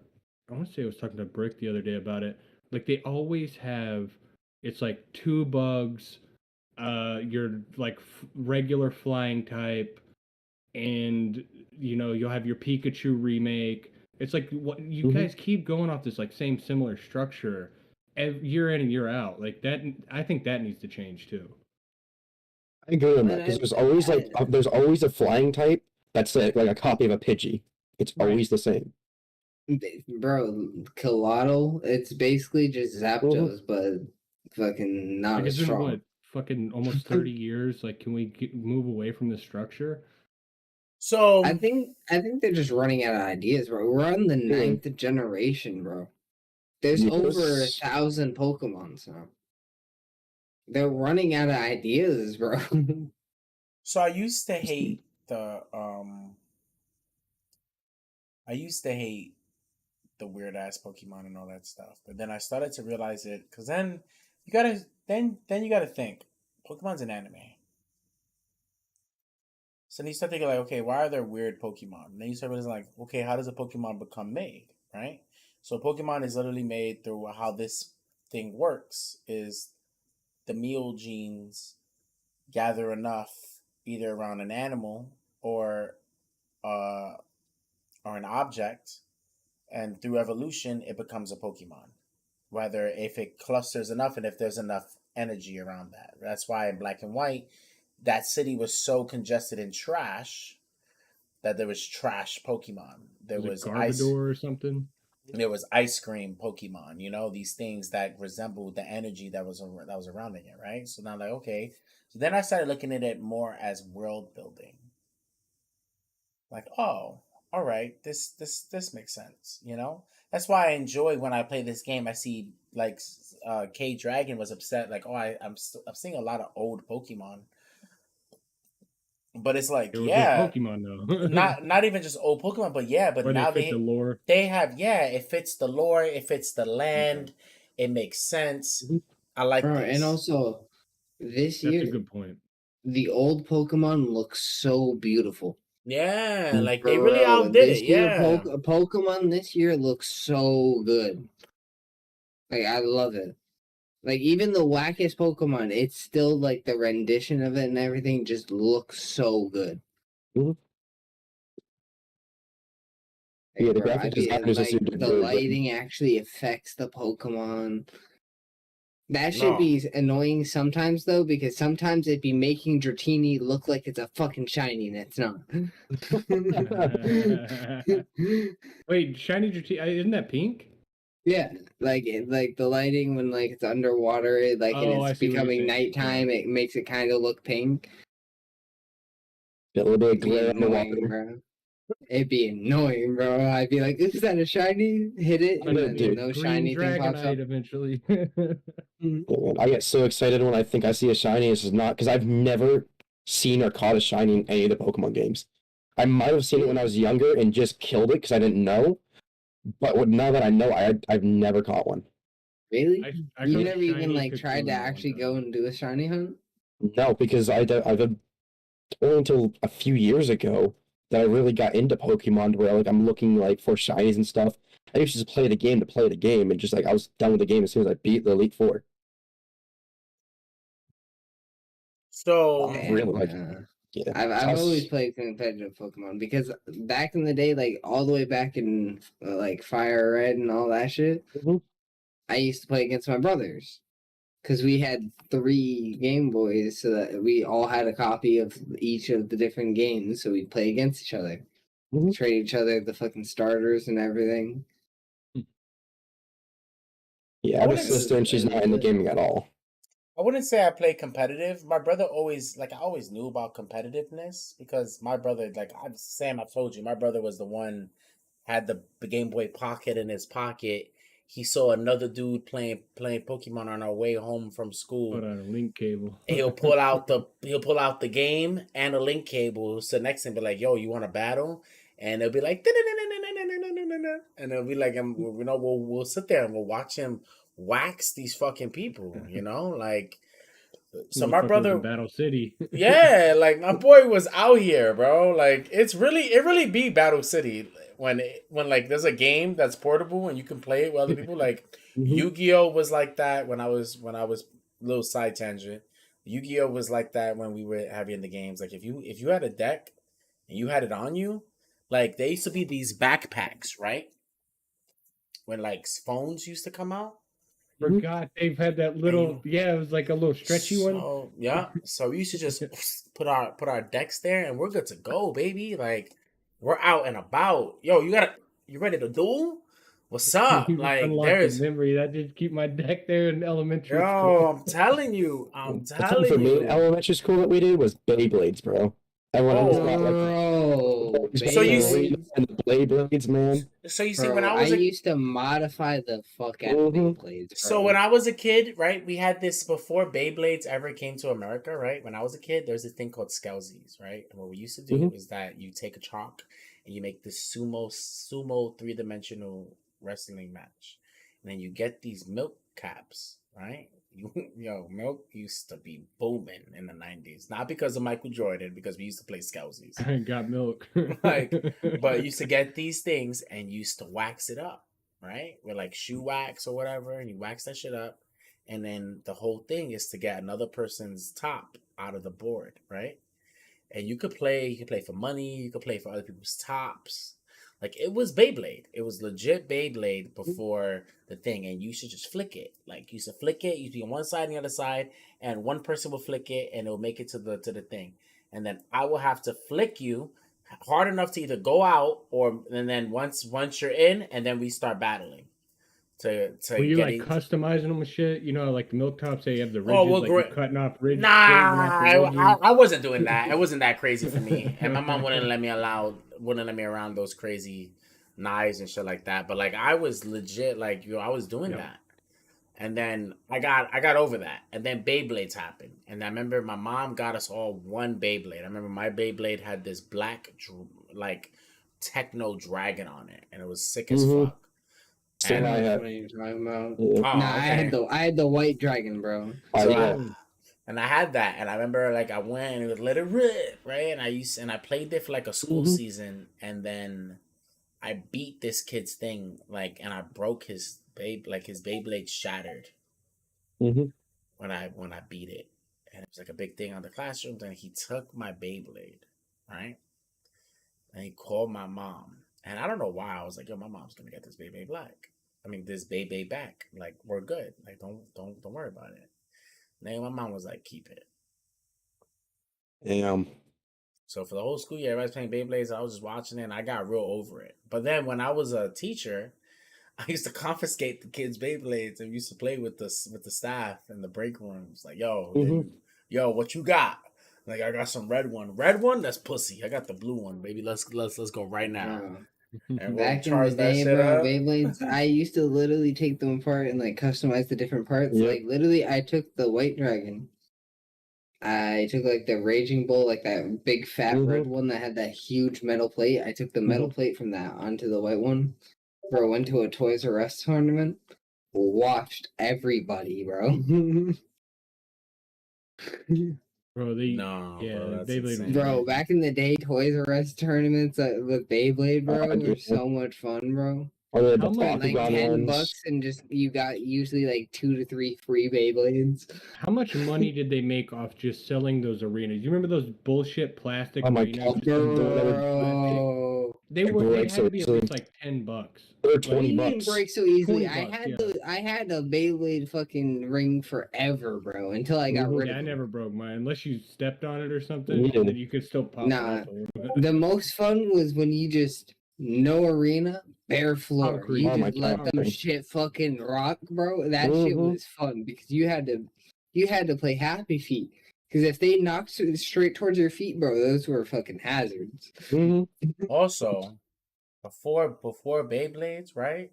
I want to say I was talking to Brick the other day about it. Like they always have, it's like 2 bugs, your like regular flying type, and you'll have your Pikachu remake. It's like what you guys keep going off this like same similar structure year in and year out. Like that, I think that needs to change too. I agree on that because there's always a flying type that's like a copy of a Pidgey. It's always the same. Bro, Kilotl, it's basically just Zapdos, but fucking not like as strong. What, fucking almost 30 years? Like, can we move away from the structure? So I think they're just running out of ideas, bro. We're on the 9th generation, bro. There's over 1,000 Pokemon now. They're running out of ideas, bro. So I used to hate the weird ass Pokemon and all that stuff. But then I started to realize it because then you gotta think Pokemon's an anime. So then you start thinking like, okay, why are there weird Pokemon? And then you start realizing like, okay, how does a Pokemon become made, right? So Pokemon is literally made through how this thing works is the Mule genes gather enough either around an animal or an object, and through evolution it becomes a Pokemon. Whether if it clusters enough and if there's enough energy around that. That's why in Black and White, that city was so congested in trash that there was trash Pokemon. There was ice Garbodor or something. There was ice cream Pokemon. These things that resembled the energy that was around it, right? So now like okay, so then I started looking at it more as world building. Like oh, all right, this makes sense. That's why I enjoy when I play this game. I see like K Dragon was upset like oh I'm seeing a lot of old Pokemon. But it's like, yeah, Pokemon though. not even just old Pokemon, but yeah, but now the lore. They have it fits the lore, it fits the land, it makes sense. I like this. And also this year, that's a good point. The old Pokemon looks so beautiful. Yeah, like they really outdid it. Yeah, Pokemon this year looks so good. Like I love it. Like even the wackest Pokemon, it's still like the rendition of it and everything just looks so good. Like, yeah, the graphic designers like the lighting actually affects the Pokemon. That should be annoying sometimes though, because sometimes it'd be making Dratini look like it's a fucking shiny and it's not. Wait, shiny Dratini, isn't that pink? Yeah, like the lighting when like it's underwater, and it's becoming nighttime, it makes it kind of look pink. A little bit of glare on the water. Bro. It'd be annoying, bro. I'd be like, "Is that a shiny?" Hit it, and then no shiny thing pops up. Eventually. I get so excited when I think I see a shiny. This is not because I've never seen or caught a shiny in any of the Pokemon games. I might have seen it when I was younger and just killed it because I didn't know. But now that I know, I've never caught one. Really? You never even like tried to actually go and do a shiny hunt? No, because I've only until a few years ago that I really got into Pokemon, where like I'm looking like for shinies and stuff. I used to just play the game to play the game, and just like I was done with the game as soon as I beat the Elite Four. So I really like. Yeah, I've always played competitive Pokemon because back in the day, like all the way back in like Fire Red and all that shit, I used to play against my brothers because we had 3 Game Boys, so that we all had a copy of each of the different games, so we'd play against each other, trade each other the fucking starters and everything. Yeah, I have a sister and she's not in the gaming at all. I wouldn't say I play competitive. My brother always, like, I always knew about competitiveness because my brother, like, Sam, I told you, my brother was the one had the Game Boy Pocket in his pocket. He saw another dude playing Pokemon on our way home from school. Put on a link cable. He'll pull out the game and a link cable. So next thing, be like, "Yo, you want to battle?" And they'll be like, and they'll be like, we'll sit there and we'll watch him wax these fucking people, like. So my brother, Battle City. yeah, like my boy was out here, bro. Like it really be Battle City when like there's a game that's portable and you can play it with other people. Like Yu-Gi-Oh was like that when I was little side tangent. Yu-Gi-Oh was like that when we were having the games. Like if you had a deck and you had it on you, like there used to be these backpacks, right? When like phones used to come out. Forgot they've had that little. Yeah, it was like a little stretchy one. Yeah, so we used to just put our decks there, and we're good to go, baby. Like we're out and about. Yo, you ready to duel? What's up? You Like unlocked the memory. That did keep my deck there in elementary school. I'm telling you, The thing for me in elementary school that we did was Beyblades, bro. Everyone else got like so you see, and the Beyblades, man. So you see, when I used to modify the fuck out of Beyblades. Bro. So when I was a kid, right, we had this before Beyblades ever came to America, right? When I was a kid, there's this thing called Skelsies, right? And what we used to do is that you take a chalk and you make this sumo 3-dimensional wrestling match, and then you get these milk caps, right? Milk used to be booming in the 90s. Not because of Michael Jordan, because we used to play Skelsies. I got milk. But used to get these things and used to wax it up, right? With like shoe wax or whatever, and you wax that shit up. And then the whole thing is to get another person's top out of the board, right? And you could play for money, you could play for other people's tops. Like it was Beyblade. It was legit Beyblade before the thing, and you should just flick it. Like you should flick it. You'd be on one side and the other side, and one person will flick it, and it'll make it to the thing. And then I will have to flick you hard enough to either go out and then once you're in, and then we start battling. Were you like customizing them with shit? Like the milk tops, they have the ridges, like cutting off ridges. Nah, I wasn't doing that. It wasn't that crazy for me, and my mom wouldn't let me around those crazy knives and shit like that. But like I was legit, like I was doing that, and then I got over that, and then Beyblades happened, and I remember my mom got us all one Beyblade. I remember my Beyblade had this black like techno dragon on it, and it was sick as fuck. And I had the white dragon, bro. And I had that, and I remember like I went and it was let it rip, right? And I played there for like a school season, and then I beat this kid's thing, like, and I broke his Beyblade shattered when I beat it, and it was like a big thing on the classrooms. And he took my Beyblade, right? And he called my mom, and I don't know why I was like, yo, my mom's gonna get this Beyblade this Beyblade back. Like we're good. Like don't worry about it. And my mom was like, keep it. Damn. So for the whole school year, everybody's playing Beyblades. I was just watching it, and I got real over it. But then when I was a teacher, I used to confiscate the kids' Beyblades and used to play with the staff in the break rooms. Like, yo, what you got? Like, I got some red one. Red one? That's pussy. I got the blue one, baby. Let's go right now. Back in the day, bro, Beyblades, I used to literally take them apart and like customize the different parts. Like literally, I took the white dragon. I took like the Raging Bull, like that big fat red one that had that huge metal plate. I took the metal plate from that onto the white one. Bro, went to a Toys R Us tournament. Watched everybody, bro. Bro, back in the day, Toys R Us tournaments with Beyblade, bro, were so much fun, bro. Or the How much? Like Bakugan $10 ones. and just you got usually like 2 to 3 free Beyblades. How much money did they make off just selling those arenas? You remember those bullshit plastic Oh my arenas? god, the one that would Bro. They break had so to be at easily. least like $10. They're Like, 20 He didn't bucks. break so easily. $20, yeah. I had a Beyblade fucking ring forever, bro, until I got rid Yeah, of I it. never broke mine unless you stepped on it or something. Yeah. Then you could still pop Nah. it off a little bit. The most fun was when you just no arena, bare floor. Concrete. You Oh my just let them God. shit fucking rock, bro. That shit Mhm. was fun because you had to play happy feet. Because if they knocked straight towards your feet, bro, those were fucking hazards. Also, before Beyblades, right?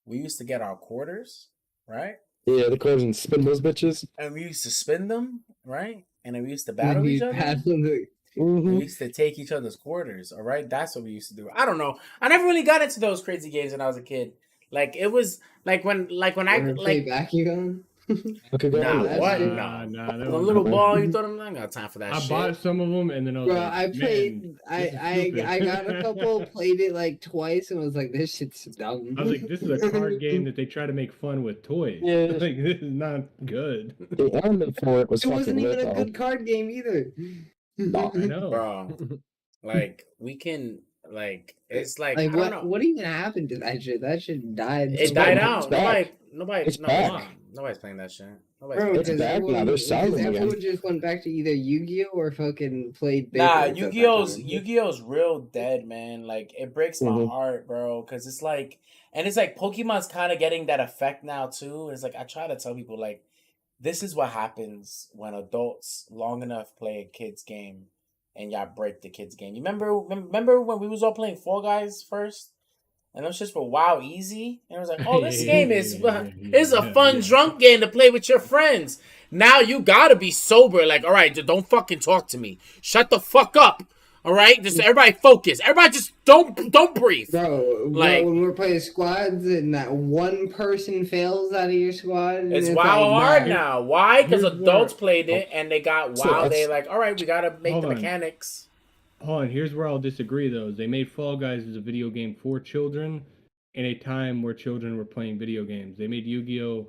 We used to get our quarters, right? Yeah, the cars and spin those bitches. And we used to spin them, right? And then we used to And battle each you other. battle the And we used to take each other's quarters, all right? That's what we used to do. I don't know. I never really got into those crazy games when I was a kid. Like it was when I Ever play Bakugan? nah, That what? shit. No. Nah, The little ball you throw them, I ain't got time for that I shit. bought some of them and then I was Bro, like, I played. man, this is stupid. I got a couple, played it like twice, and was like, "This shit's dumb." I was like, this is a card game that they try to make fun with toys. Yeah. Like, this is not good. The element for it was It fucking wasn't even lit, a though. good card game either. No. I know. Bro. Like we can it's like Like I don't know. what even happened to that shit? That shit died. It so died back. out. It's back. It's back. Nobody's playing that shit. Nobody's Bro, playing It's that because shit. back now. They're selling them again. everyone just went back to either Yu-Gi-Oh or fucking played Nah, Beyblades at that Yu-Gi-Oh's time. Yu-Gi-Oh's real dead, man. Like it breaks my Mhm. heart, bro. Cause it's like, and it's like Pokemon's kind of getting that effect now too. It's like I try to tell people like, this is what happens when adults long enough play a kid's game, and y'all break the kid's game. You remember when we was all playing Fall Guys first? And those just for WoW Easy. And it was like, oh, this game is a fun drunk game to play with your friends. Now you gotta be sober. Like, all right, don't fucking talk to me. Shut the fuck up. All right, just everybody focus. Everybody just don't breathe. Bro, Like when we're playing squads and that one person fails out of your squad, it's like, WoW hard nah. now. Why? Because Here's adults where- played it and they got So WoW. They that's- like, all right, we gotta make Hold the on. mechanics. Hold on, here's where I'll disagree though. They made Fall Guys as a video game for children in a time where children were playing video games. They made Yu-Gi-Oh!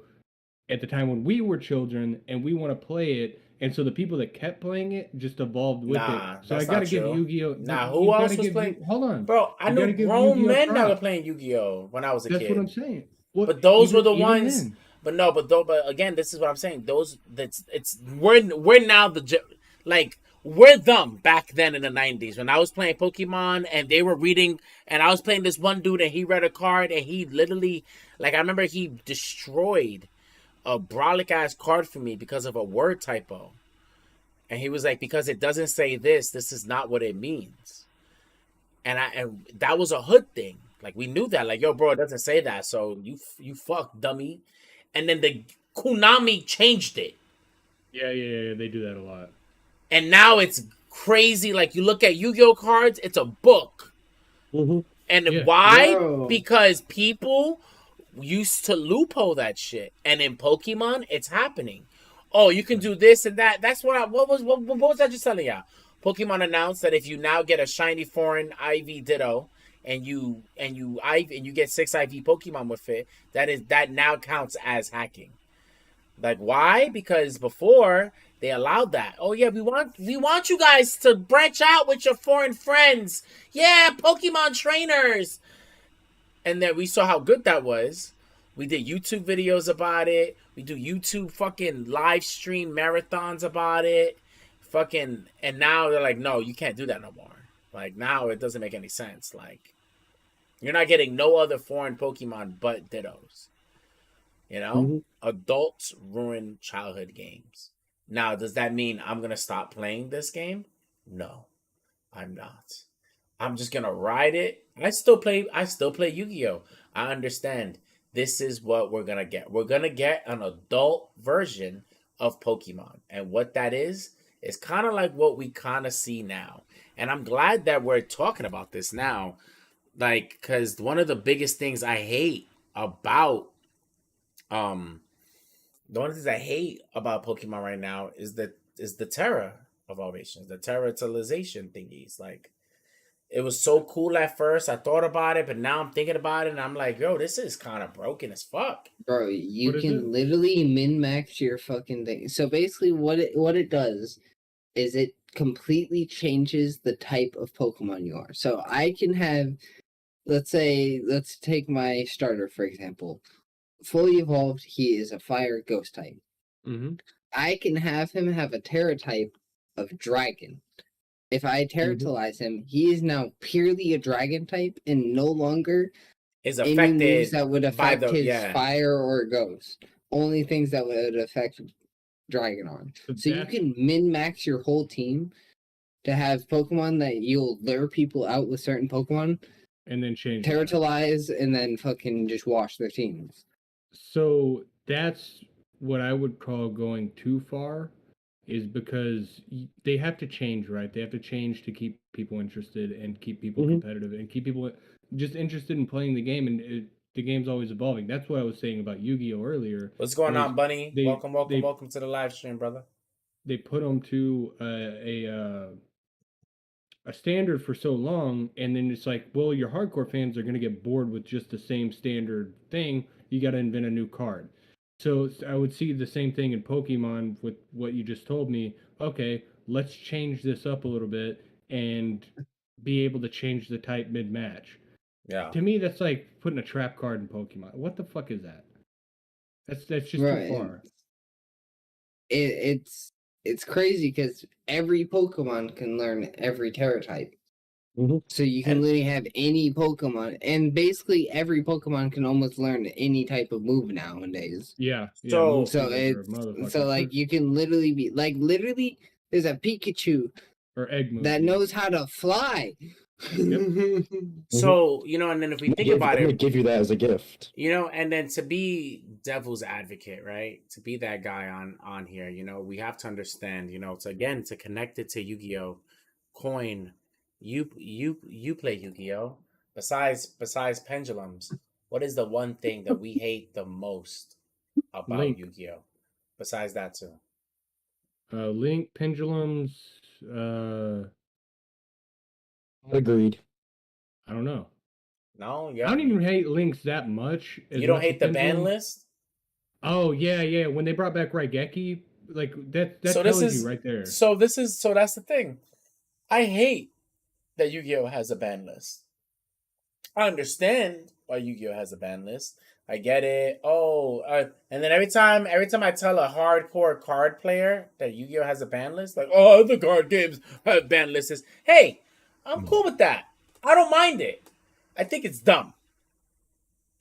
At the time when we were children and we want to play it, and so the people that kept playing it just evolved with Nah, it. So I that's gotta not give true. Yu-Gi-Oh! Nah, you who gotta else was give playing? Hold on. Bro, I You knew gotta give grown Yu-Gi-Oh! men that were props. playing Yu-Gi-Oh! When I was a That's kid. what I'm saying. Well, But those were the even ones. then. But again, this is what I'm saying. We're now we're them back then in the 90s when I was playing Pokemon and they were reading and I was playing this one dude and he read a card and he literally I remember he destroyed a brolic ass card for me because of a word typo. And he was like, because it doesn't say this is not what it means. And that was a hood thing. Like we knew that. Like, yo, bro, it doesn't say that. So you fuck dummy. And then the Konami changed it. Yeah, they do that a lot. And now it's crazy. Like you look at Yu-Gi-Oh cards, it's a book. Mm-hmm. And Yeah. why? Bro. Because people used to loophole that shit. And in Pokemon, it's happening. Oh, you can do this and that. That's what was I just telling y'all? Pokemon announced that if you now get a shiny foreign IV Ditto and you get 6 IV Pokemon with it, that now counts as hacking. Like why? Because before they allowed that. Oh yeah, we want you guys to branch out with your foreign friends. Yeah, Pokemon trainers. And then we saw how good that was. We did YouTube videos about it. We do YouTube fucking live stream marathons about it. Fucking and now they're like, no, you can't do that no more. Like now it doesn't make any sense. Like you're not getting no other foreign Pokemon but Dittos. You know? Mhm. Adults ruin childhood games. Now, does that mean I'm gonna stop playing this game? No, I'm not. I'm just gonna ride it. I still play Yu-Gi-Oh! I understand. This is what we're gonna get. We're gonna get an adult version of Pokemon. And what that is kind of like what we kind of see now. And I'm glad that we're talking about this now. Like, because one of the biggest things I hate about the one of the things I hate about Pokemon right now is the Terra evolutions, the Terratization thingies. Like It was so cool at first. I thought about it, but now I'm thinking about it, and I'm like, yo, this is kind of broken as fuck. Bro, you What is can it? literally min max your fucking thing. So basically, what it does is it completely changes the type of Pokemon you are. So I can have, let's take my starter for example. Fully evolved, he is a fire ghost type. Mm-hmm. I can have him have a Terra type of dragon. If I Terratilize him, he is now purely a dragon type and no longer Is any moves affected that would by affect the his fire or ghost. Only things that would affect Dragon Arm. So you can min max your whole team to have Pokemon that you'll lure people out with certain Pokemon, and then change Terratilize, and then fucking just wash their teams. So that's what I would call going too far, is because they have to change, right? They have to change to keep people interested and keep people competitive and keep people just interested in playing the game. And the game's always evolving. That's what I was saying about Yu-Gi-Oh earlier. What's going on, Bunny? They Welcome to the live stream, brother. They put them to a standard for so long, and then it's like, well, your hardcore fans are going to get bored with just the same standard thing. You got to invent a new card. So I would see the same thing in Pokemon with what you just told me. Okay, let's change this up a little bit and be able to change the type mid-match. Yeah. To me, that's like putting a trap card in Pokemon. What the fuck is that? That's just too far. It's crazy because every Pokemon can learn every Terra type. So you can literally have any Pokemon, and basically every Pokemon can almost learn any type of move nowadays. Yeah. So like you can literally be like there's a Pikachu or egg that knows how to fly. So, you know, and then if we think about it, I'm gonna give you that as a gift. You know, and then to be devil's advocate, right? To be that guy on here, you know, we have to understand, you know, to connect it to Yu-Gi-Oh! Coin, you play Yu-Gi-Oh! Besides pendulums, what is the one thing that we hate the most about Link. Yu-Gi-Oh! Besides that too? Link, pendulums, Agreed. I don't know. No, yeah. I don't even hate Links that much. You don't hate the ban list? Oh yeah. When they brought back Raigeki, like that tells you right there. So that's the thing. I hate that Yu-Gi-Oh! Has a ban list. I understand why Yu-Gi-Oh! Has a ban list. I get it. And then every time I tell a hardcore card player that Yu-Gi-Oh! Has a ban list, like, oh, other card games have ban lists. Hey, I'm cool with that. I don't mind it. I think it's dumb.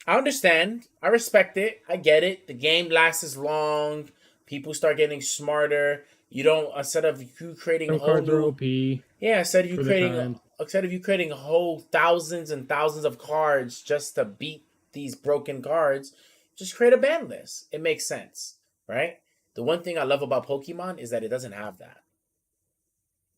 I understand. I respect it. I get it. The game lasts as long. People start getting smarter. You don't, instead of you creating some cards are OP. Yeah, instead of you creating whole thousands and thousands of cards just to beat these broken cards, just create a ban list. It makes sense, right? The one thing I love about Pokemon is that it doesn't have that.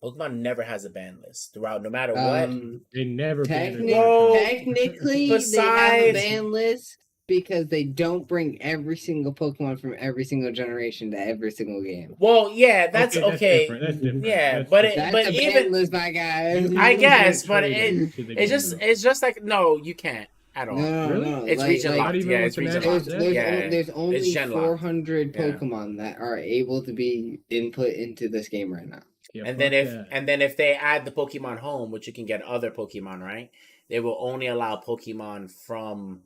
Pokemon never has a ban list throughout, no matter what. They never technically they have a ban list because they don't bring every single Pokemon from every single generation to every single game. Well, yeah, that's okay. That's different. Yeah, that's but a ban list, my guy. I guess, but it's just like, no, you can't at all. No, really? No. It's region locked. Yeah, it's region locked. There's only 400 Pokemon that are able to be input into this game right now. Yeah, and then if they add the Pokemon Home, which you can get other Pokemon, right? They will only allow Pokemon from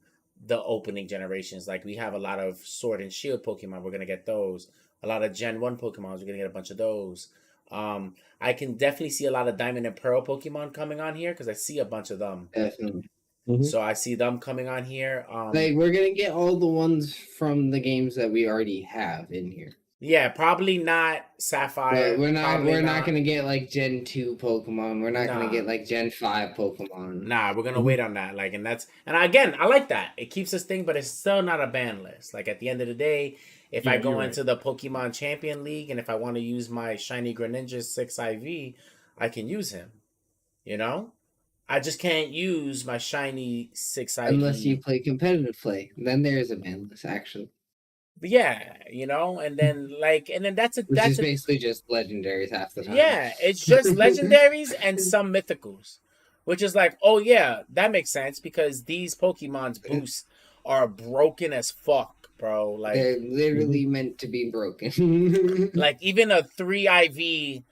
the opening generations. Like we have a lot of Sword and Shield Pokemon, we're gonna get those. A lot of Gen 1 Pokemon, we're gonna get a bunch of those. I can definitely see a lot of Diamond and Pearl Pokemon coming on here because I see a bunch of them. Definitely. So I see them coming on here. Like we're gonna get all the ones from the games that we already have in here. Yeah, probably not Sapphire. We're not gonna get like Gen 2 Pokemon. We're not gonna get like Gen 5 Pokemon. Nah, we're gonna wait on that. Like, and again, I like that. It keeps this thing, but it's still not a ban list. Like at the end of the day, if I go into the Pokemon Champion League and if I want to use my shiny Greninja 6 IV, I can use him. You know? I just can't use my shiny 6 IV. Unless you play competitive play. Then there is a ban list, actually. But yeah, you know, and then that's basically just legendaries half the time. Yeah, it's just legendaries and some mythicals. which is like, oh yeah, that makes sense because these Pokemon's boosts are broken as fuck, bro. They're Like, literally meant to be broken. like even a 3 IV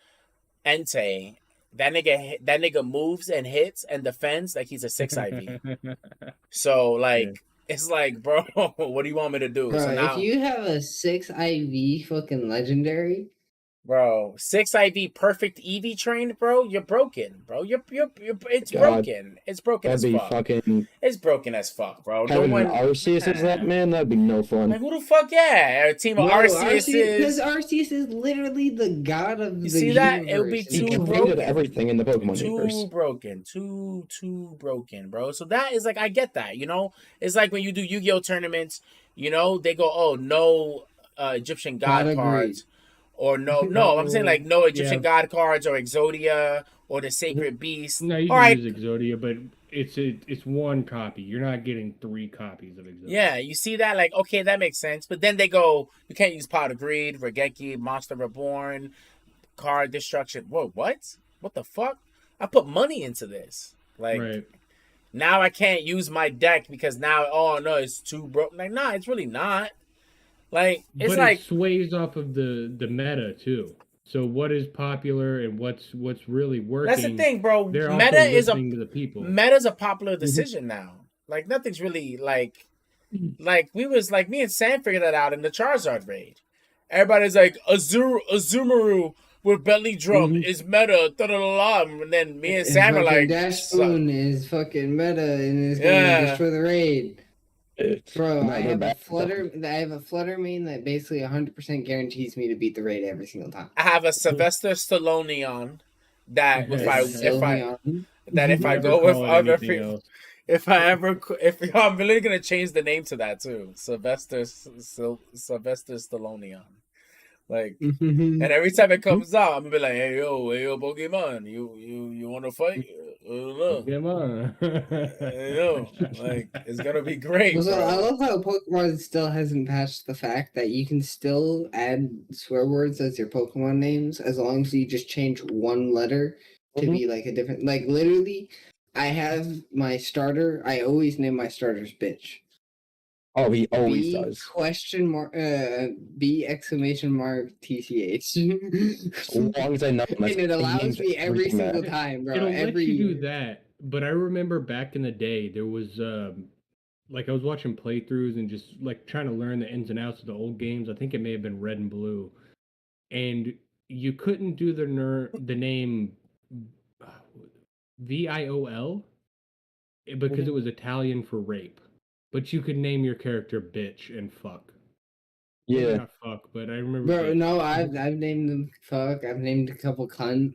Entei, that nigga moves and hits and defends like he's a 6 IV. So Yeah. like it's like, bro, what do you want me to do? Bro, So if now, you have a 6 IV fucking legendary, bro, 6 IV perfect EV train, bro, you're broken, bro. You're it's God, broken. It's broken that'd as be fuck. fucking It's broken as fuck, bro. No having an one, Arceus as that man. That'd be no fun. like, who the fuck, yeah? A team of bro, Arceus because is. Arceus is literally the god of You the see that? It would be universe. He too created broken. everything in the Pokemon Too universe. broken. Too broken, bro. So that is like, I get that, you know? It's like when you do Yu-Gi-Oh tournaments, you know, they go, oh, no Egyptian god Not agreed. cards. Or no, I'm saying like no Egyptian Yeah. god cards or Exodia or the Sacred Beast. No, you All can right, use Exodia, but it's one copy. You're not getting 3 copies of Exodia. yeah, you see that? Like, okay, that makes sense. But then they go, you can't use Pot of Greed, Regeki, Monster Reborn, Card Destruction. Whoa, what? What the fuck? I put money into this. Like, Right. now I can't use my deck because now, oh no, it's too broke. Like, nah, it's really not. Like, it's But like, it sways off of the meta too. So what is popular and what's really working? that's the thing, bro. They're Meta also is listening to the people. Meta's a popular decision now. Like, nothing's really like we was like, me and Sam figured that out in the Charizard raid. Everybody's like, Azumaru with belly drum is meta, da da da da. And then me and Sam are like, Dash suck. Boon is fucking meta and is gonna Yeah. destroy the raid. Bro, No, I they're have a bad. flutter main that basically 100% guarantees me to beat the raid every single time. I have a Sylvester Stallone on that if I Never go with call it other anything people. else. If I'm really gonna change the name to that too, Sylvester Stallone on. Like, and every time it comes out, I'm gonna be like, hey yo, Pokemon, you wanna fight? Come on. Hey, yo, like, it's gonna be great, Also, bro. I love how Pokemon still hasn't patched the fact that you can still add swear words as your Pokemon names as long as you just change one letter to be like a different. Like, literally, I have my starter. I always name my starters bitch. Oh, he always B does. question mark B exclamation mark TCH. As long as I know him, And it allows names me every everything single that. time, bro. It'll every let you year. do that, but I remember back in the day there was like I was watching playthroughs and just like trying to learn the ins and outs of the old games. I think it may have been Red and Blue, and you couldn't do the name VIOL because it was Italian for rape, but you could name your character bitch and fuck. Maybe Yeah. not fuck, but I remember. Bro, bitch. no, I've named them fuck. I've named a couple cunt.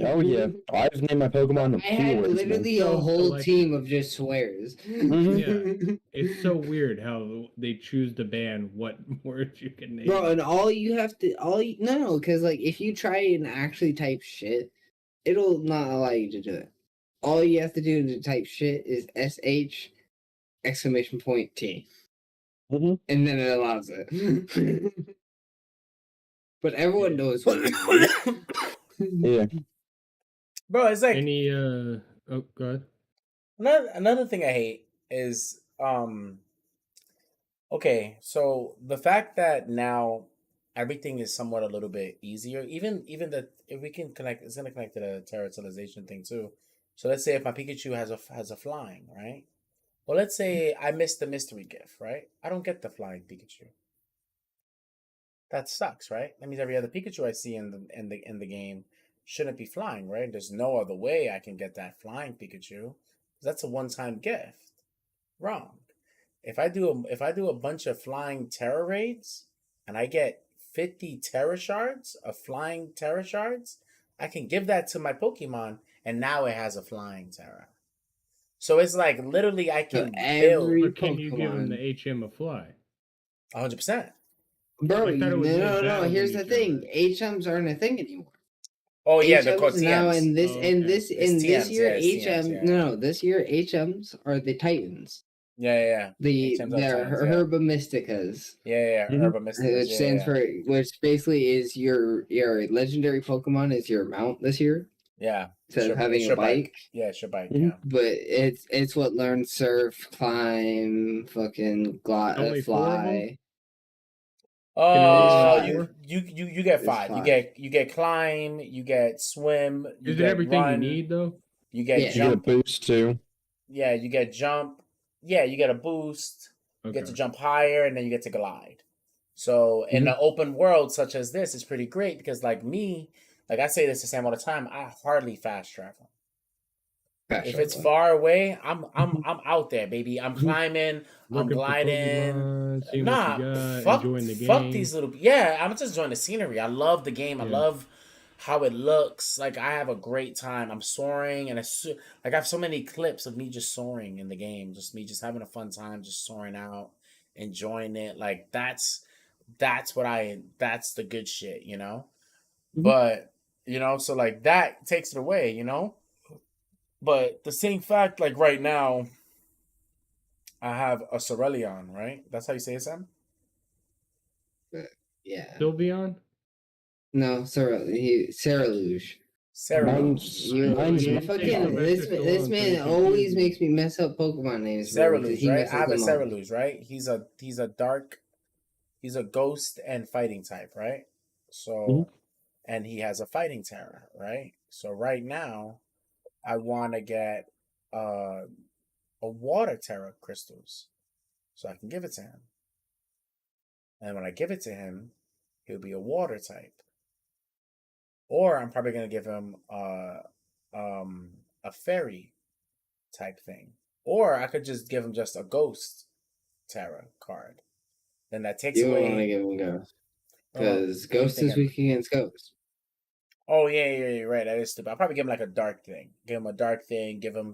Oh yeah. I've named my Pokemon I had keywords, man. literally a So whole selective. team of just swears. Yeah, it's so weird how they choose to ban what words you can name. Bro, and no, because like if you try and actually type shit, it'll not allow you to do it. All you have to do to type shit is SH exclamation point T. And then it allows it. But everyone knows what it is. Yeah. Bro, it's like Any oh god. another thing I hate is okay, so the fact that now everything is somewhat a little bit easier, even that if we can connect, it's gonna connect to the terrestrialization thing too. So let's say if my Pikachu has a flying, right? Well, let's say I missed the mystery gift, right? I don't get the flying Pikachu. That sucks, right? That means every other Pikachu I see in the game shouldn't be flying, right? There's no other way I can get that flying Pikachu. That's a one-time gift. Wrong. If I do a bunch of flying Terra raids and I get 50 Terra shards of flying Terra shards, I can give that to my Pokemon and now it has a flying Terra. So it's like literally I can build. But can you give him the HM a fly? 100%. Bro, I thought it was no. Here's the mid-battle thing: HMs aren't a thing anymore. Oh yeah, they're called HMs now TMs. in this Oh, in okay. this It's this TMs, year yeah, it's TMs, HM yeah. no this year HMs are the Titans. Yeah. They're Titans, yeah. Herba Mysticas. Yeah. Herba Mysticas, Which stands for which basically is your legendary Pokemon is your mount this year. Yeah. instead of having a bike. Yeah, it's your bike. Mhm. Yeah. But it's what learns surf, climb, fucking Only 4 of them? fly. Can it only There's have five. 4? You get There's 5. You 5. get climb, you get swim, you Is it get everything you run, need though? you get Yeah. You get a jump. boost too. Yeah, you get jump. Yeah, you get a boost. You get Okay. to jump higher, and then you get to glide. So in Mhm. an open world such as this, it's pretty great because, like me, like I say this to Sam all the time, I hardly fast travel. If it's far away, I'm out there, baby. I'm climbing, I'm Looking for gliding. Pokemon, seeing what you Nah, got, fuck, enjoying the fuck game. these little. Yeah, I'm just enjoying the scenery. I love the game. I Yeah. love how it looks. Like I have a great time. I'm soaring, and like I have so many clips of me just soaring in the game. Just me, just having a fun time, just soaring out, enjoying it. Like that's what that's the good shit, you know. Mhm. But so like that takes it away, you know. But the same fact, like right now, I have a Cerulean, right? That's how you say it, Sam? Yeah. Sylveon? No, Sarah Luge. Cerulean. Mine's You didn't say fucking Sylvester this Stallone, so you man always confused me. makes me mess up Pokemon names, bro, because Ceruluz, he right? I messes have a them up. Ceruluz, right? He's a dark, he's a ghost and fighting type, right? Mhm. So, and he has a fighting terror, right? So right now, I want to get uh, a water terror crystals, so I can give it to him. And when I give it to him, he'll be a water type. Or I'm probably gonna give him a fairy type thing. Or I could just give him just a ghost tarot card. Then that takes You don't want to away. give him Ghost, Oh, because what are you Ghost is thinking? weak against Ghost. Oh yeah, you're right. That is stupid. I'll probably give him like a dark thing. Give him a dark thing. Give him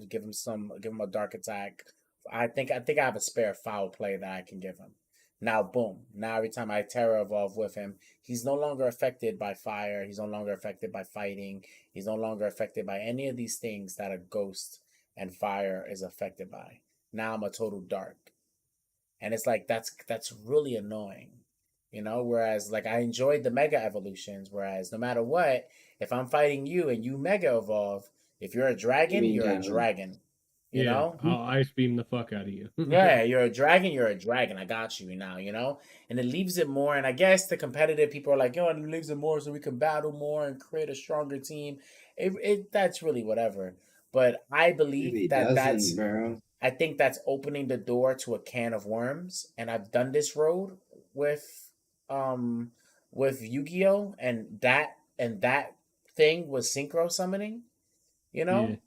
a dark attack. I think I have a spare foul play that I can give him. Now boom. Now every time I terror evolve with him, he's no longer affected by fire. He's no longer affected by fighting. He's no longer affected by any of these things that a ghost and fire is affected by. Now I'm a total dark. And it's like that's really annoying, whereas like I enjoyed the mega evolutions, whereas no matter what, if I'm fighting you and you mega evolve, if you're a You dragon, mean you're a down. dragon, you Yeah, know. I'll ice beam the fuck out of you. Yeah, you're a dragon, I got you now, and it leaves it more. And I guess the competitive people are like, it leaves it more so we can battle more and create a stronger team. It that's really whatever, but I believe Maybe that doesn't, that's bro. I think that's opening the door to a can of worms. And I've done this road with um with Yu-Gi-Oh! And that thing was synchro summoning, you Yeah. know?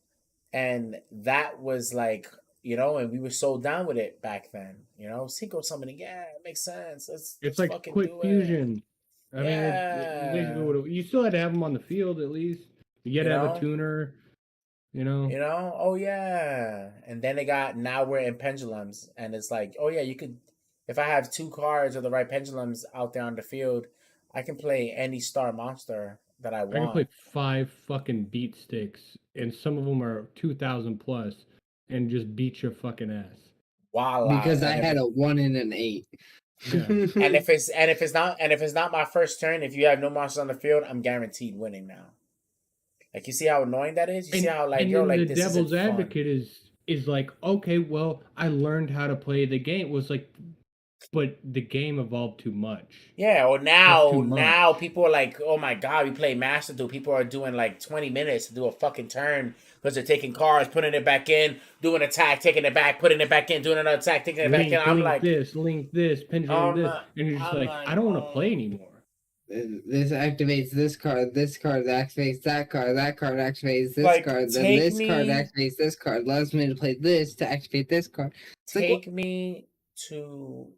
And that was like, and we were so down with it back then, synchro summoning, yeah, it makes sense. It's Let's like fucking quick do it. fusion. I mean, it basically Yeah. you still had to have them on the field at least. You had You to have a know? tuner, you know. Oh yeah. And then now we're in pendulums, and it's like, oh yeah, you could, if I have 2 cards of the right pendulums out there on the field, I can play any star monster that I I can play want. 5 fucking beat sticks, and some of them are 2,000 plus, and just beat your fucking ass. Voila. Because I had a 1 and an 8. Yeah. And if it's not my first turn, if you have no monsters on the field, I'm guaranteed winning now. Like, you see how annoying that is? You see how like And then the like, this isn't devil's fun. advocate is like, okay, well, I learned how to play the game. It was like, but the game evolved too much. Yeah, or That's too now much. people are like, oh my god, we play Master Duel. People are doing like 20 minutes to do a fucking turn because they're taking cards, putting it back in, doing attack, taking it back, putting it back in, doing another attack, taking it back in. I'm like, Link this, pendulum this, and you're just I'm like, I like, don't want to oh. play anymore. This activates this card activates that card activates this Like, card, then take this card me, activates this card, allows me to play this to activate this card. It's like, what? take me to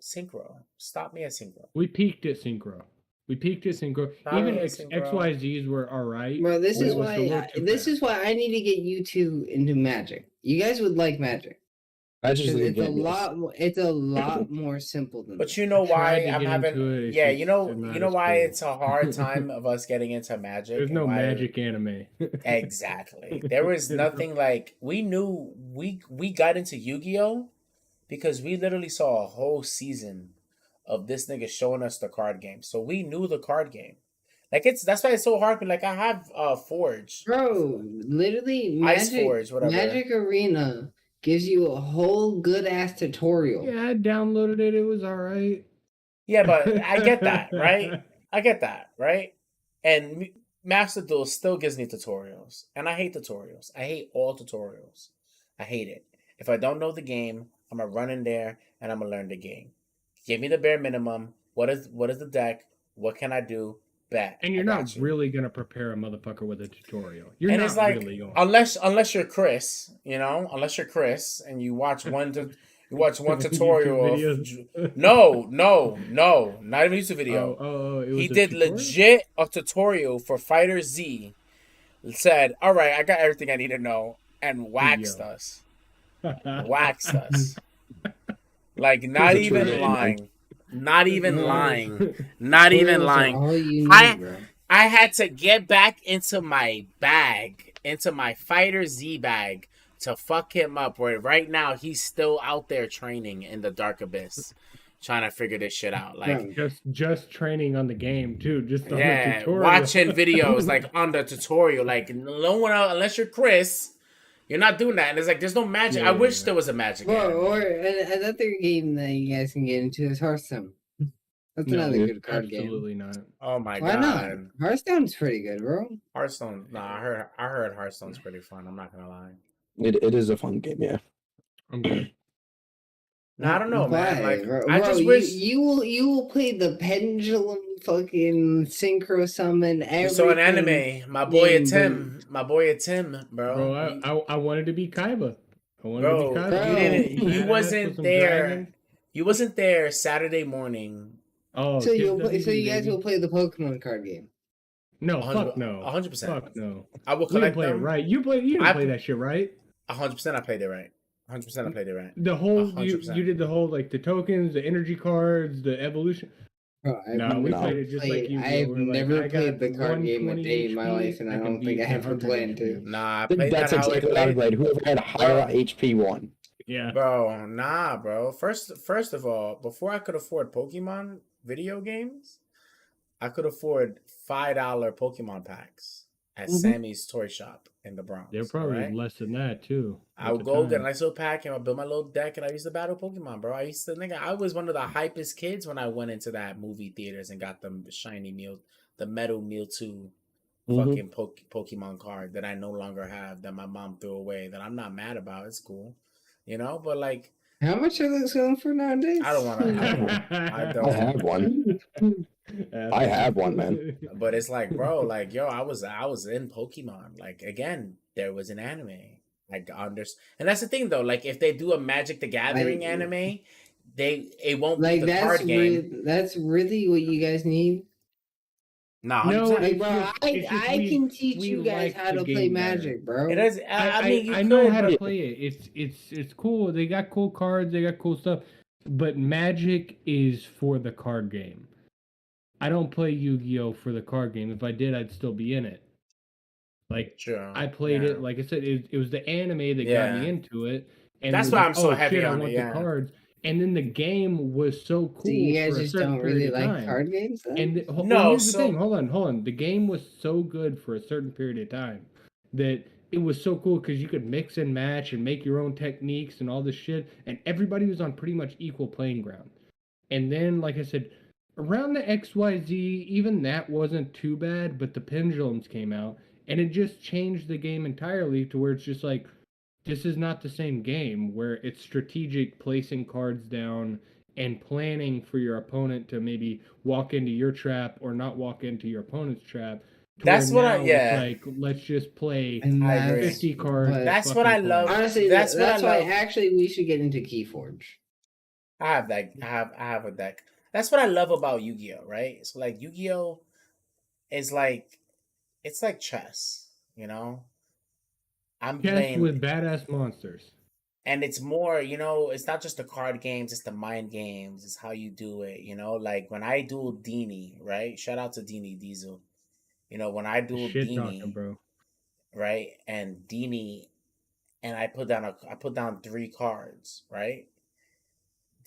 Synchro. Stop me at Synchro. We peaked at synchro. Stop Even me at Synchro. XYZs were all right. Bro, this but is it was a little too fast. why I need to get you two into Magic. You guys would like Magic. I just Because leave it's a Ingenious. lot more simple than But this. you know I tried why to I'm get having, into it, it's yeah, just not as why cool. it's a hard time of us getting into Magic. There's and no why magic anime. Exactly. There was nothing like, we knew we got into Yu-Gi-Oh because we literally saw a whole season of this nigga showing us the card game. So we knew the card game. Like that's why it's so hard. Like I have Forge, Bro, literally Ice Forge, whatever. Magic Arena gives you a whole good ass tutorial. Yeah, I downloaded it. It was all right. Yeah, but I get that, right? I get that, right? And Master Duel still gives me tutorials, and I hate tutorials. I hate all tutorials. I hate it. If I don't know the game, I'm gonna run in there and I'm gonna learn the game. Give me the bare minimum. What is the deck? What can I do? Bet. And I you're got not you. really gonna prepare a motherfucker with a tutorial. You're And it's not like really going. unless you're Chris, unless you're Chris and you watch one YouTube tutorial of videos. no, not even YouTube Oh, video. it He was a did tutorial. legit a tutorial for Fighter Z. Said, "All right, I got everything I need to know," and waxed Yo. us. Waxed us. Like Here's not a true even name, man. lying. Not even No. lying. Not even Tutorials are lying. all you I need, bro. I had to get back into my bag, into my Fighter Z bag to fuck him up. Where right now he's still out there training in the dark abyss, trying to figure this shit out. Like, Bro, just training on the game too, just on the yeah, tutorial. watching videos like on the tutorial. Like, no one else, unless you're Chris, you're not doing that. And it's like there's no magic. I wish there was a magic. bro, anime. or another game that you guys can get into is Hearthstone. That's No, another good card game. absolutely not. Oh my Why not? god, Hearthstone's pretty good, bro. Hearthstone. Nah, I heard Hearthstone's pretty fun. I'm not gonna lie. It is a fun game, yeah. I'm good. No, I don't know, man. Like, bro? I just wish you will play the pendulum, fucking synchro summon, you everything. saw an anime. My boy game, Tim, bro. Bro, I wanted to be Kaiba. I wanted Bro, to be Kaiba. you didn't. Badass You with wasn't some there. dragons. You wasn't there Saturday morning. Oh, So Kids WB, so you guys baby. will play the Pokemon card game. No, fuck no. 100%. Fuck no. I will We didn't collect play them. it right. You didn't play that shit right. 100%. I played it right. 100%. I played it right. The whole you 100%. did the whole like the tokens, the energy cards, the evolution. Bro, No, we played it just like you. I've never played the card game a 120 day in my HP, life, and I don't can think I beat ever 100 plan to. HP. Nah, I played That's that how exactly it what I would played. play. Whoever had a higher HP won. Yeah. Bro, nah, bro. First of all, before I could afford Pokemon video games, I could afford $5 Pokemon packs at Sammy's toy shop in the Bronx. They're probably right? less than that too. I would go get a nice little pack and I build my little deck and I used to battle Pokemon, bro. I was one of the hypest kids when I went into that movie theaters and got the shiny Mew, the metal Mewtwo fucking Pokemon card that I no longer have, that my mom threw away, that I'm not mad about. It's cool. But like, How much are those going for nowadays? I don't want to. I don't. I have one. I have one, man. But it's like, bro, like, yo, I was in Pokemon. Like, again, there was an anime. Like, and that's the thing though. Like, if they do a Magic the Gathering anime, it won't like be the card game. That's really what you guys need. Nah, No, Like, bro, I can teach you guys how to play Magic, bro. It is. I mean, I know how to play it. It's cool. They got cool cards. They got cool stuff. But Magic is for the card game. I don't play Yu-Gi-Oh for the card game. If I did, I'd still be in it. Like, True. I played it. Like I said, it was the anime that got me into it. And that's it was why like, I'm so heavy on it. the cards. And then the game was so cool. So you guys for a just certain don't really period of like time. card games, then? And here's the thing. Hold on. The game was so good for a certain period of time that it was so cool because you could mix and match and make your own techniques and all this shit, and everybody was on pretty much equal playing ground. And then, like I said, around the XYZ, even that wasn't too bad, but the pendulums came out, and it just changed the game entirely to where it's just like, this is not the same game where it's strategic placing cards down and planning for your opponent to maybe walk into your trap or not walk into your opponent's trap. That's what it's like, let's just play 50 cards. That's what I love. Honestly, that's why actually we should get into Keyforge. I have that. I have a deck. That's what I love about Yu-Gi-Oh, right? So like Yu-Gi-Oh is like, it's like chess, I'm chess playing with badass monsters. And it's more, it's not just the card games, it's the mind games, it's how you do it, like when I do Dini, right? Shout out to Dini Diesel. When I do Dini, bro. Right? And Dini, and I put down 3 cards, right?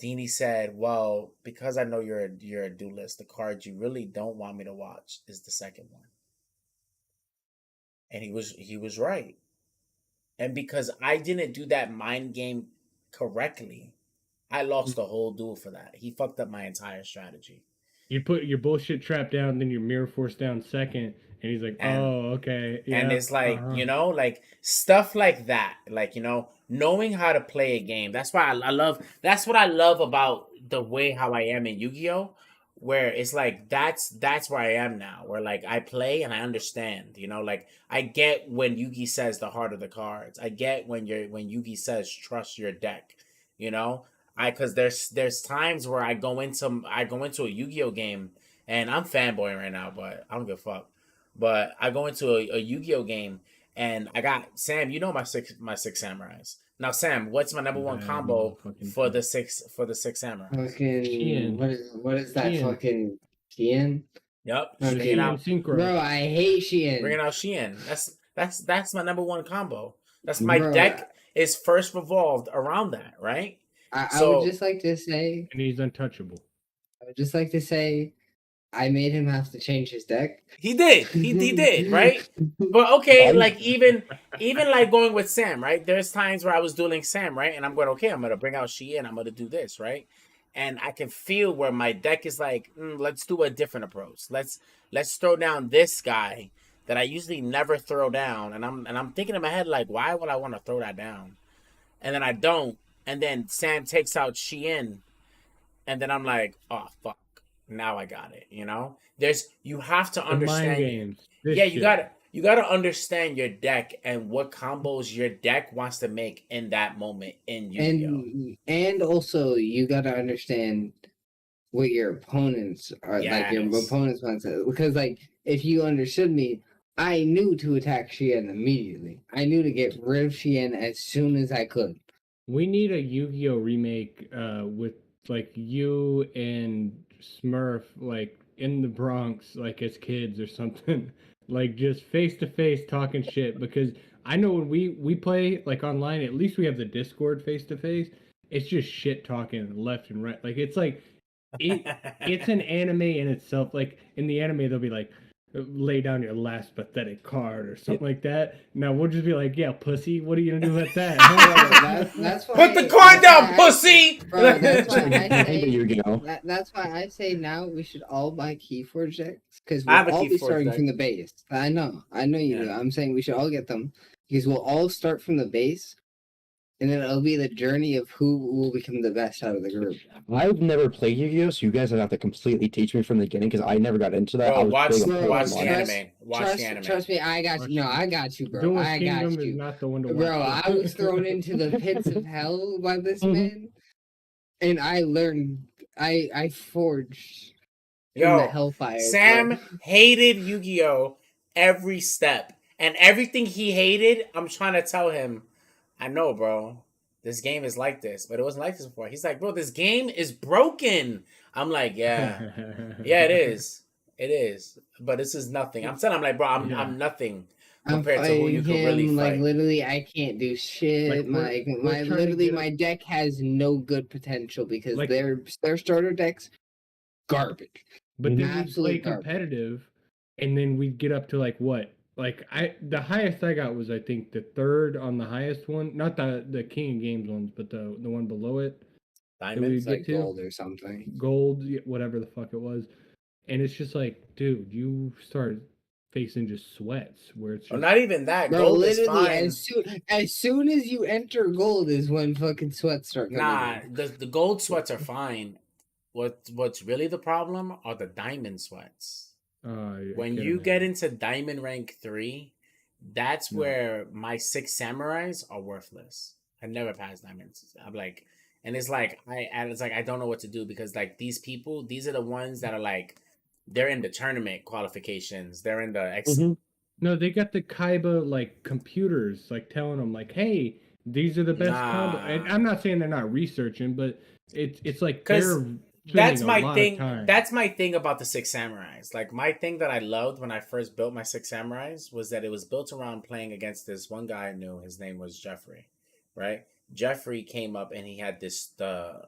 Deanie said, "Well, because I know you're a duelist, the card you really don't want me to watch is the second one." And he was right. And because I didn't do that mind game correctly, I lost the whole duel for that. He fucked up my entire strategy. You put your bullshit trap down, then your mirror force down second, and he's like, And "Oh, okay, and yeah, it's like, uh-huh." like stuff like that, like, knowing how to play a game. That's why I love, that's what I love about the way how I am in Yu-Gi-Oh, where it's like that's where I am now, where like I play and I understand, like I get when Yugi says the heart of the cards. I get when Yugi says trust your deck, you know because there's times where I go into a Yu-Gi-Oh game, and I'm fanboying right now, but I don't give a fuck. But I go into a Yu-Gi-Oh game, and I got Sam. You know my six samurais. Now, Sam, what's my number one Bad combo motherfucking for thing. the six samurais? Fucking Shien. what is that Shien. fucking Shien? Yep, No, bringing Shien out Synchro. Bro, I hate bringing Shien. out Shien. That's my number one combo. That's my Bro, deck is first revolved around that, right? I would So just like to say, And he's untouchable. I made him have to change his deck. he did, he did, right? But okay, like even like going with Sam, right? There's times where I was dueling Sam, right? And I'm going, okay, I'm gonna bring out Shien, I'm gonna do this, right? And I can feel where my deck is like, let's do a different approach. Let's throw down this guy that I usually never throw down, and I'm thinking in my head like, why would I want to throw that down? And then I don't, and then Sam takes out Shien, and then I'm like, oh fuck, now I got it. You have to The mind understand. games. This Yeah, shit. you gotta understand your deck and what combos your deck wants to make in that moment in Yu-Gi-Oh. And also you gotta understand what your opponents are like your Yes. opponents want to, because like if you understood me, I knew to attack Shien immediately. I knew to get rid of Shien as soon as I could. We need a Yu-Gi-Oh remake with like you and Smurf like in the Bronx like as kids or something. Like just face to face talking shit, because I know when we play like online, at least we have the Discord face to face. It's just shit talking left and right. Like it it's an anime in itself. Like in the anime they'll be like, lay down your last pathetic card or something like that. Now we'll just be like, yeah, pussy, what are you gonna do with that? That's why. Put the card down, pussy. Bro, that's why I Behind you, that's why I say now we should all buy Keyforge decks, because I we'll have a all be Keyforge starting deck. from the base. I know you do. Yeah. I'm saying we should all get them because we'll all start from the base, and then it'll be the journey of who will become the best out of the group. I've never played Yu-Gi-Oh, so you guys have to completely teach me from the beginning because I never got into that. Bro, I was watch big on watch Pokemon. the anime. Watch the anime. Trust me, I got you. No, I got you, bro. Duelist I Kingdom got is you. not the one to watch. Bro, I was thrown into the pits of hell by this man, and I learned. I forged in the Yo, hellfire. Sam hated Yu-Gi-Oh every step. And everything he hated, I'm trying to tell him, I know, bro. This game is like this, but it wasn't like this before. He's like, bro, this game is broken. I'm like, yeah. Yeah, it is. It is. But this is nothing. I'm telling him, like, bro, I'm nothing I'm compared to who you fighting could really him like fight. literally. I can't do shit. Like, we're My trying to literally get my deck has no good potential because Like- their starter decks garbage. But then we Absolute play competitive, and then we get up to like what? Like the highest I got was I think the third on the highest one, not the King of Games ones, but the one below it. Diamond? It's like gold or something. Gold, whatever the fuck it was. And it's just like, dude, you start facing just sweats where it's just, Or not even that. Bro, Gold is literally fine. as soon as you enter gold is when fucking sweats start coming. Nah, in. the gold sweats are fine. What's really the problem are the diamond sweats. When you get into diamond rank 3, that's where my 6 samurais are worthless. I never passed diamonds. I'm like, and it's like I don't know what to do, because like these people, these are the ones that are like, they're in the tournament qualifications. They're in the No, they got the Kaiba like computers like telling them like, hey, these are the best combo. And I'm not saying they're not researching, but it's like they're that's spending my a lot thing. of time. That's my thing about the 6 samurais. Like, my thing that I loved when I first built my 6 samurais was that it was built around playing against this one guy I knew. His name was Jeffrey, right? Jeffrey came up and he had the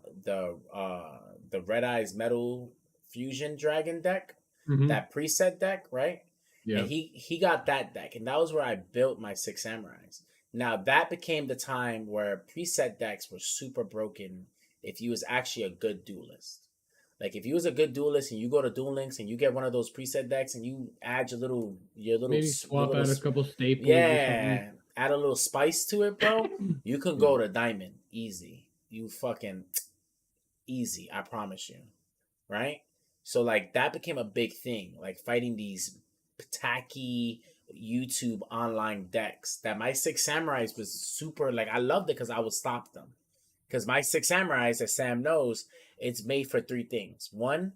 Red Eyes Metal Fusion Dragon deck, that preset deck, right? Yeah. And he got that deck, and that was where I built my Six Samurais. Now that became the time where preset decks were super broken if you was actually a good duelist. Like if you was a good duelist and you go to Duel Links and you get one of those preset decks and you add maybe swap out a couple staples or something. add a little spice to it, bro. You can go to Diamond easy. You fucking easy, I promise you. Right? So like that became a big thing, like fighting these tacky YouTube online decks. That my Six Samurais was super, like I loved it because I would stop them. Because my Six Samurais, as Sam knows, it's made for three things. One,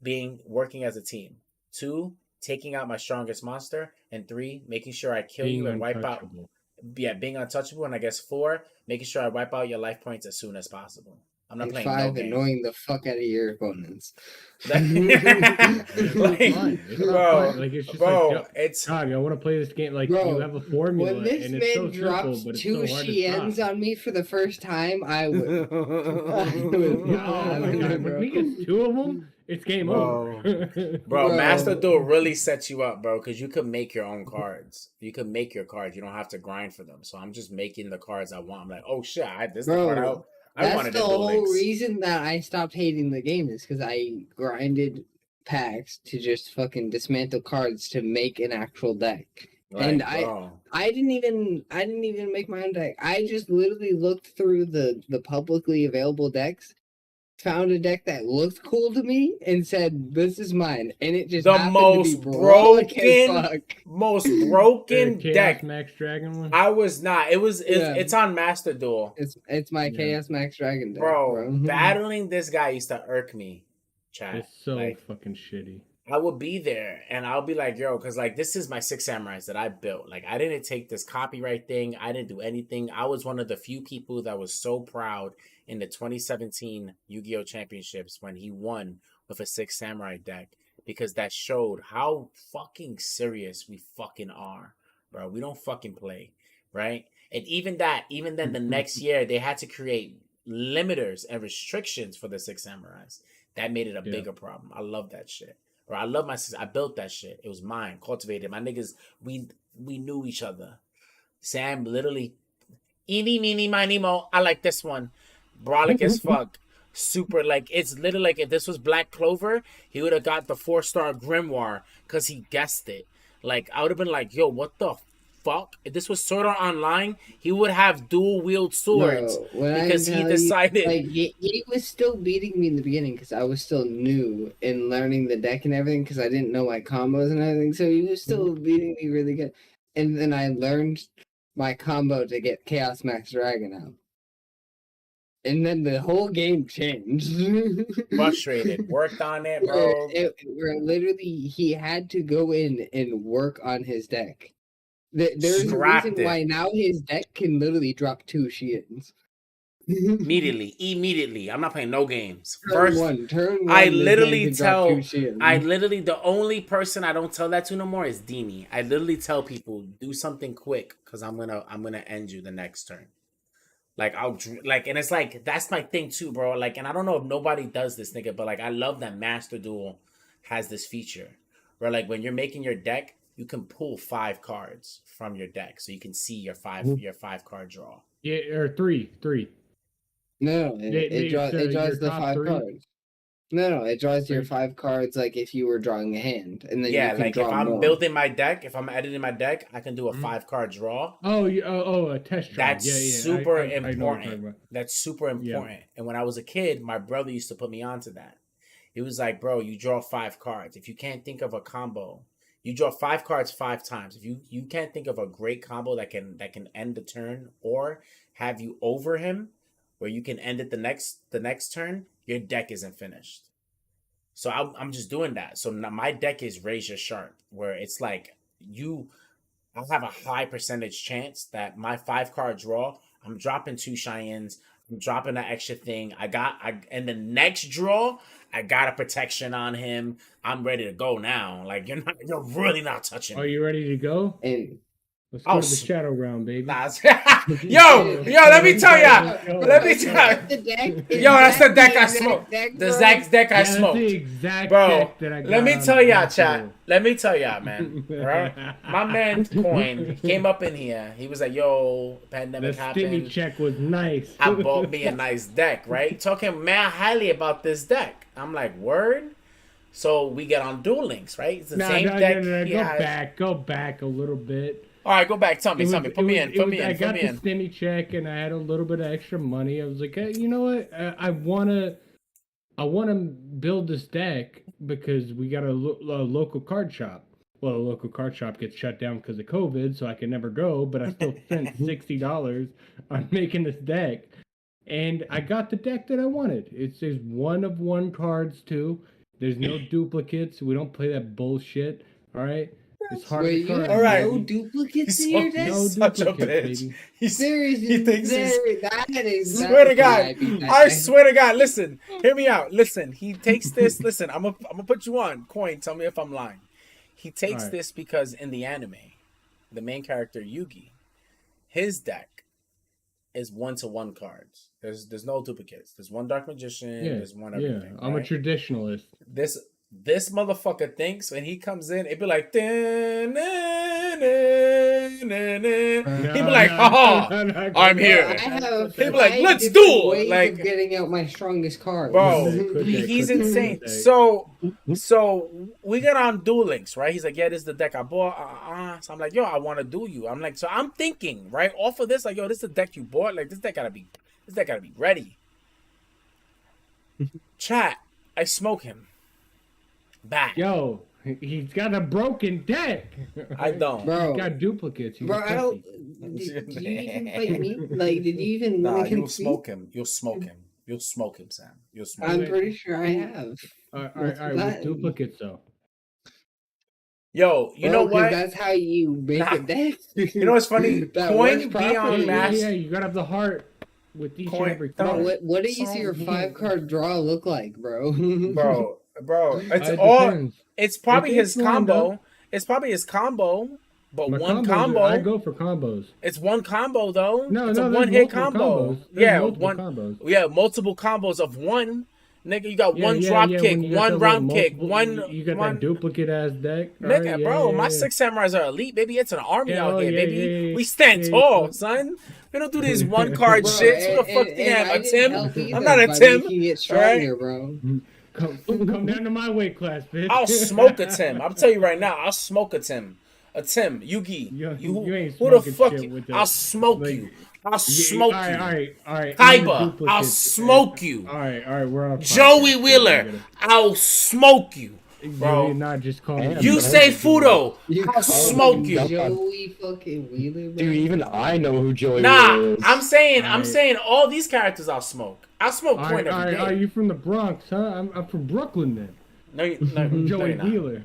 being working as a team. Two, taking out my strongest monster. And three, making sure I kill you and wipe out. Yeah, being untouchable. And I guess four, making sure I wipe out your life points as soon as possible. I'm not playing five, no annoying the fuck out of your opponents. Bro, it's God, I want to play this game. Like, bro, you have a formula, when this and it's man so drops simple, but it's two so hard Shiens to on me for the first time, I would. When we get two of them, it's game over. Bro, Master Duel really sets you up, bro, because you could make your own cards. You could make your cards. You don't have to grind for them. So I'm just making the cards I want. I'm like, oh shit, this is the card out. That's the whole reason that I stopped hating the game, is because I grinded packs to just fucking dismantle cards to make an actual deck. Like, and I didn't even make my own deck. I just literally looked through the publicly available decks, found a deck that looked cool to me, and said, "This is mine." And it just the most broken deck. Max Dragon one. I was not. It's on Master Duel. It's my Chaos Max Dragon deck, bro. Battling this guy used to irk me. Chat. It's so fucking shitty. I would be there and I'll be like, yo, because like this is my Six Samurais that I built. Like I didn't take this copyright thing. I didn't do anything. I was one of the few people that was so proud in the 2017 Yu-Gi-Oh! Championships when he won with a Six Samurai deck, because that showed how fucking serious we fucking are, bro. We don't fucking play, right? And even then the next year they had to create limiters and restrictions for the Six Samurais. That made it a bigger problem. I love that shit. Or I love I built that shit. It was mine, cultivated. My niggas, we knew each other. Sam literally, eeny, meeny, miny, mo. I like this one. Brolic as fuck. Super, like, it's literally like if this was Black Clover, he would have got the 4-star Grimoire because he guessed it. Like, I would have been like, yo, what the fuck? If this was Sword Art Online, he would have dual wield swords because he decided. Like he was still beating me in the beginning because I was still new in learning the deck and everything, because I didn't know my combos and everything. So he was still beating me really good. And then I learned my combo to get Chaos Max Dragon out. And then the whole game changed. Frustrated. Worked on it, bro. Where literally he had to go in and work on his deck. There's a reason why now his deck can literally drop 2 Shiens. Immediately. I'm not playing no games. Turn one, I literally the only person I don't tell that to no more is Dini. I literally tell people, do something quick because I'm gonna end you the next turn. Like and it's like that's my thing too, bro. Like, and I don't know if nobody does this, nigga, but like I love that Master Duel has this feature where like when you're making your deck, you can pull 5 cards from your deck, so you can see your 5 card draw. Yeah, or three. No, it draws the 5 cards. No, it draws your 5 cards like if you were drawing a hand, and then you can like draw if I'm more. building my deck, if I'm editing my deck, I can do a 5-card draw. A test draw. That's super important. That's super important. And when I was a kid, my brother used to put me onto that. He was like, "Bro, you draw 5 cards. If you can't think of a combo, you draw 5 cards 5 times. If you can't think of a great combo that can end the turn or have you over him, where you can end it the next turn, your deck isn't finished." So I'm just doing that. So now my deck is Razor Sharp, where it's like I'll have a high percentage chance that my 5-card draw, I'm dropping 2 Cheyennes, I'm dropping that extra thing. And the next draw, I got a protection on him. I'm ready to go now. Like you're really not touching me. Are you ready to go? And Let's go to the shadow realm, baby. Nah, yo, let me tell y'all. Let me tell you. Yo, that's the deck I smoked. The Zach's deck I smoked. That's the exact bro, deck that I got let me on tell y'all, console. chat. Let me tell y'all, man. Right? My man Coin came up in here. He was like, yo, pandemic The happened. stimmy check was nice. I bought me a nice deck, right? Talking mad highly about this deck. I'm like, word? So we get on Duel Links, right? It's the same deck. No. Go back a little bit. All right, go back. Tell me. Put me in. I got the stimmy check and I had a little bit of extra money. I was like, hey, you know what? I wanna build this deck because we got a local card shop. Well, the local card shop gets shut down because of COVID, so I can never go. But I still spent $60 on making this deck, and I got the deck that I wanted. It's just 1 of 1 cards too. There's no duplicates. We don't play that bullshit. All right. It's hard Wait, to you have All right. no duplicates in your deck? No such a duplicates, bitch. baby. He thinks that is swear to God. I swear to God. Listen, hear me out. Listen, he takes this. Listen, I'm gonna put you on. Coin, tell me if I'm lying. He takes this because in the anime, the main character Yugi, his deck is 1-to-1 cards. There's no duplicates. There's 1 Dark Magician. There's 1 everything. I'm a traditionalist. This motherfucker thinks when he comes in, it be like, he be like, I'm here. He be like, let's duel. Like, of getting out my strongest card, bro, he's insane. So we got on Duel Links, right? He's like, yeah, this is the deck I bought. So I'm like, yo, I want to duel you. I'm like, so I'm thinking, right, off of this, like, yo, this is the deck you bought. Like, this deck gotta be ready. Chat, I smoke him. Back. Yo, he's got a broken deck. I don't. Bro, he's got duplicates. Bro, I don't. Did you even fight me? Like, did you even? Nah, you'll smoke him. You'll smoke him, Sam. You'll smoke him. I'm pretty sure I have. All right, with duplicates though. Yo, you know what? That's how you make a deck. You know what's funny? Coin beyond mass. Yeah, you gotta have the heart with each and every Bro, card. what does your 5-card draw look like, bro? Bro, it's It all. depends. It's probably his combo. It's probably his combo, but My one combos combo. I go for combos. It's 1 combo though. No, it's no, a 1-hit multiple combo. combos. There's Yeah, multiple 1. combos. Yeah, multiple combos of 1. Nigga, you got 1 drop kick, 1 round kick, 1. You got that duplicate ass deck. Nigga, Right, bro, my 6 samurais are elite, baby. It's an army out here, baby. Yeah. We stand tall, son. We don't do these 1 card shit. Who the fuck think I am? A Tim? I'm not a Tim. Stronger, bro. Come down to my weight class, bitch. I'll smoke a Tim. I'll tell you right now. I'll smoke a Tim. A Tim, Yugi. You ain't who the smoking fuck? shit with I'll that. smoke you. I'll smoke you. All right. Kaiba, I'll smoke you. All right. We're on a Joey Wheeler, I'll smoke you. Bro, you're not just calling. You say Fudo, I'll smoke you. Joey fucking Wheeler, bro. Dude, even I know who Joey Wheeler is. I'm saying all these characters I'll smoke. I'll smoke Coin every day. Are you from the Bronx, huh? I'm from Brooklyn then. No, Joey no, Wheeler.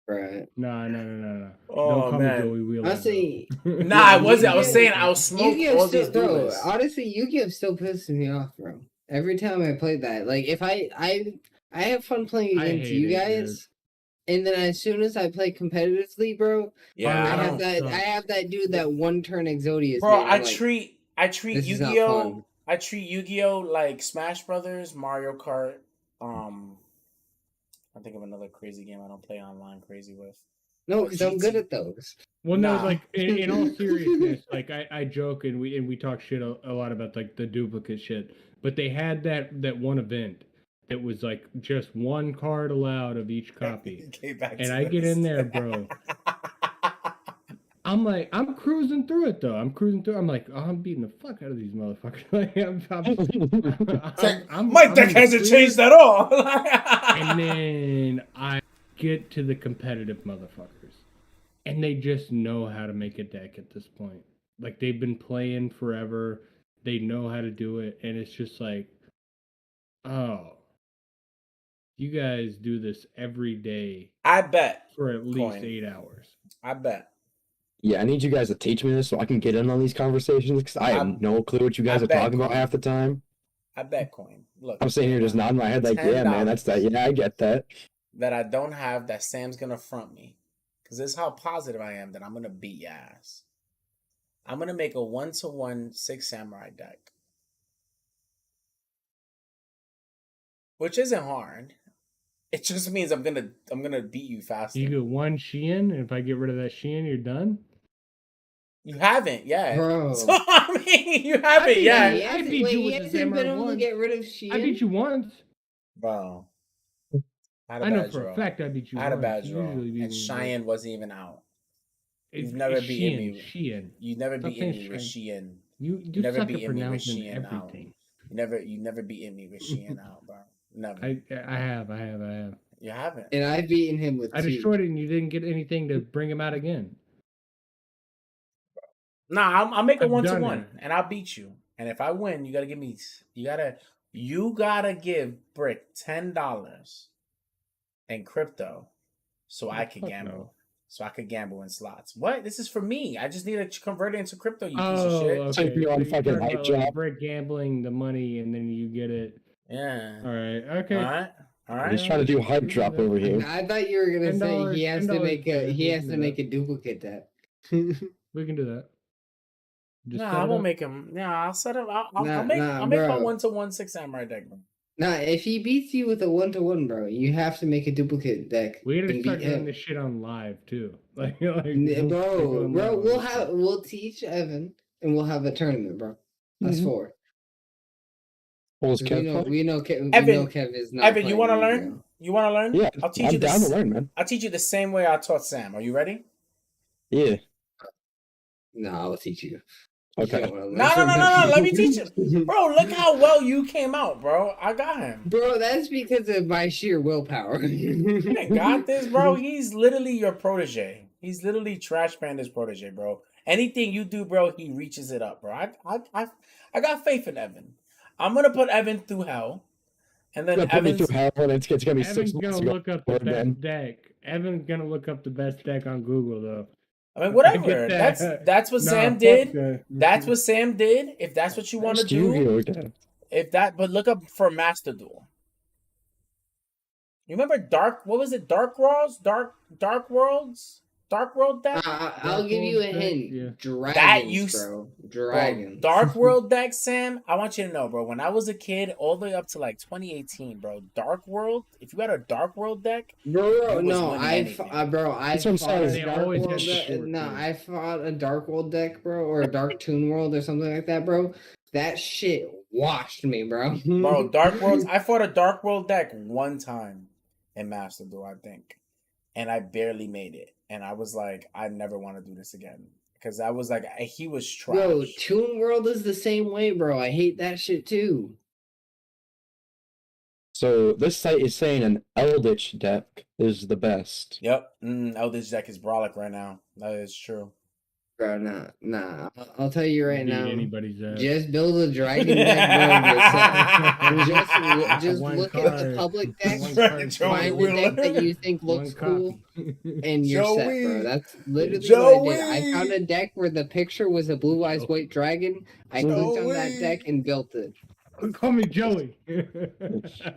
Right. No. Oh, Don't call man. me Joey Wheeler. I say. Nah, I wasn't. I was saying I'll smoke Yu-Gi-Oh! all these Bro, duelists. honestly, Yu-Gi-Oh! Still pisses me off, bro. Every time I play that, like, if I have fun playing against you guys, and then as soon as I play competitively, bro, Yeah, I have that dude that 1-turn Exodius. Bro, man, I like, treat Yu-Gi-Oh! I treat Yu-Gi-Oh! Like Smash Brothers, Mario Kart. I think of another crazy game I don't play online crazy with. No, because I'm good at those. Well, no, like in all seriousness, like I joke and we talk shit a lot about like the duplicate shit, but they had that one event that was like just 1 card allowed of each copy, and I get in there, bro. I'm like, I'm cruising through it though. I'm like, oh, I'm beating the fuck out of these motherfuckers. Like, my deck hasn't changed at all. And then I get to the competitive motherfuckers, and they just know how to make a deck at this point. Like, they've been playing forever. They know how to do it, and it's just like, oh, you guys do this every day. I bet for at least 8 hours. I bet. Yeah, I need you guys to teach me this so I can get in on these conversations because I have no clue what you guys are talking about half the time. I bet, Coin. Look, I'm sitting here just nodding my head like, yeah, man, that's that. Yeah, I get that. That I don't have that Sam's gonna front me. because this is how positive I am that I'm gonna beat your ass. I'm gonna make a 1-to-1 6 samurai deck, which isn't hard. It just means I'm gonna beat you faster. You get one Shein, and if I get rid of that Shein, you're done. You haven't yet, Bro. So I mean, you haven't yet. I beat you with the hasn't Samurai been able to one. get rid of Shein. I beat you once. Bro. I know for a fact I beat you I had a once. bad You draw. usually beat And me Cheyenne wasn't even out. It's, You've never it's beaten Shein, me. Shein. You never Stop beaten saying me with Shein. Shein. You never suck at beaten me with pronouncing Shein out. everything. You never beaten me with Shein out, bro. Never. I have. You haven't. And I've beaten him with I two. destroyed it, and you didn't get anything to bring him out again. Nah, I'll make a I've 1-to-1 done and I'll beat you. And if I win, you gotta give me. You gotta give Brick $10 in crypto, so I could Fuck gamble. no. So I could gamble in slots. What? This is for me. I just need to convert it into crypto. You piece of Oh, shit. okay. So if you're on So fucking talking hype about drop. like Brick gambling the money, and then you get it. Yeah. All right. Okay. All right. He's trying to do hype drop over here. I thought you were gonna say he has to $10, make a yeah, a duplicate deck. We can do that. Just No, set I it won't up. make him. No, I'll set him. I'll Nah, make my bro. 1-to-1 6 samurai deck. Bro. Nah, if he beats you with a 1-to-1, bro, you have to make a duplicate deck. We gotta and start beat doing him. this shit on live too. Like Bro, we'll have. we'll teach Evan and we'll have a tournament, bro. Us Mhm. four. Pulls We Kev know play? we know Kev is not. Evan, you want to playing learn? Yu-Gi-Oh. You want to learn? Yeah, I'll teach I'm you down this. to learn, man. I'll teach you the same way I taught Sam. Are you ready? Yeah. No, I'll teach you. Okay. No. Let me teach you, bro. Look how well you came out, bro. I got him. Bro, that's because of my sheer willpower. You ain't got this, bro. He's literally your protege. He's literally Trash Panda's protege, bro. Anything you do, bro, he reaches it up, bro. I got faith in Evan. I'm gonna put Evan through hell, and then Put me Evan's. through hell, and it's gonna be Evan's 6 gonna months ago. look up the best Again. deck. Evan's gonna look up the best deck on Google though. I mean, whatever. Get That's what Nah, Sam fuck did. that. That's what Sam did. If that's what you want to Best Yu-Gi-Oh do, deck. but look up for Master Duel. You remember what was it? Dark Worlds? Dark World deck? I'll give you a hint. Yeah. Dragons, bro. Dragons. Bro, Dark World deck, Sam. I want you to know, bro. When I was a kid, all the way up to like 2018, bro. Dark World. If you had a Dark World deck, Bro, you was no, winning I anything. fought That's what I'm a saying. They Dark always World had deck. short No, games. I fought a Dark World deck, bro, or a Dark Toon World or something like that, bro. That shit washed me, bro. Bro, Dark Worlds. I fought a Dark World deck one time in Master Duel, I think, and I barely made it. And I was like, I never want to do this again because I was like, he was trash. Bro, Toon World is the same way, bro. I hate that shit too. So this site is saying an Eldritch deck is the best. Yep, Eldritch deck is brolic right now. That is true. Bro, nah. I'll tell you right Beat now. anybody's ass. Just build a dragon deck, bro, yourself. Just One look at the card. public decks, One Joey card. find the deck that you think One looks cool, copy. and you're set, Joey. bro. That's literally Joey. what I did. I found a deck where the picture was a blue eyes white dragon. I clicked on that Joey. deck and built it. Call me Joey.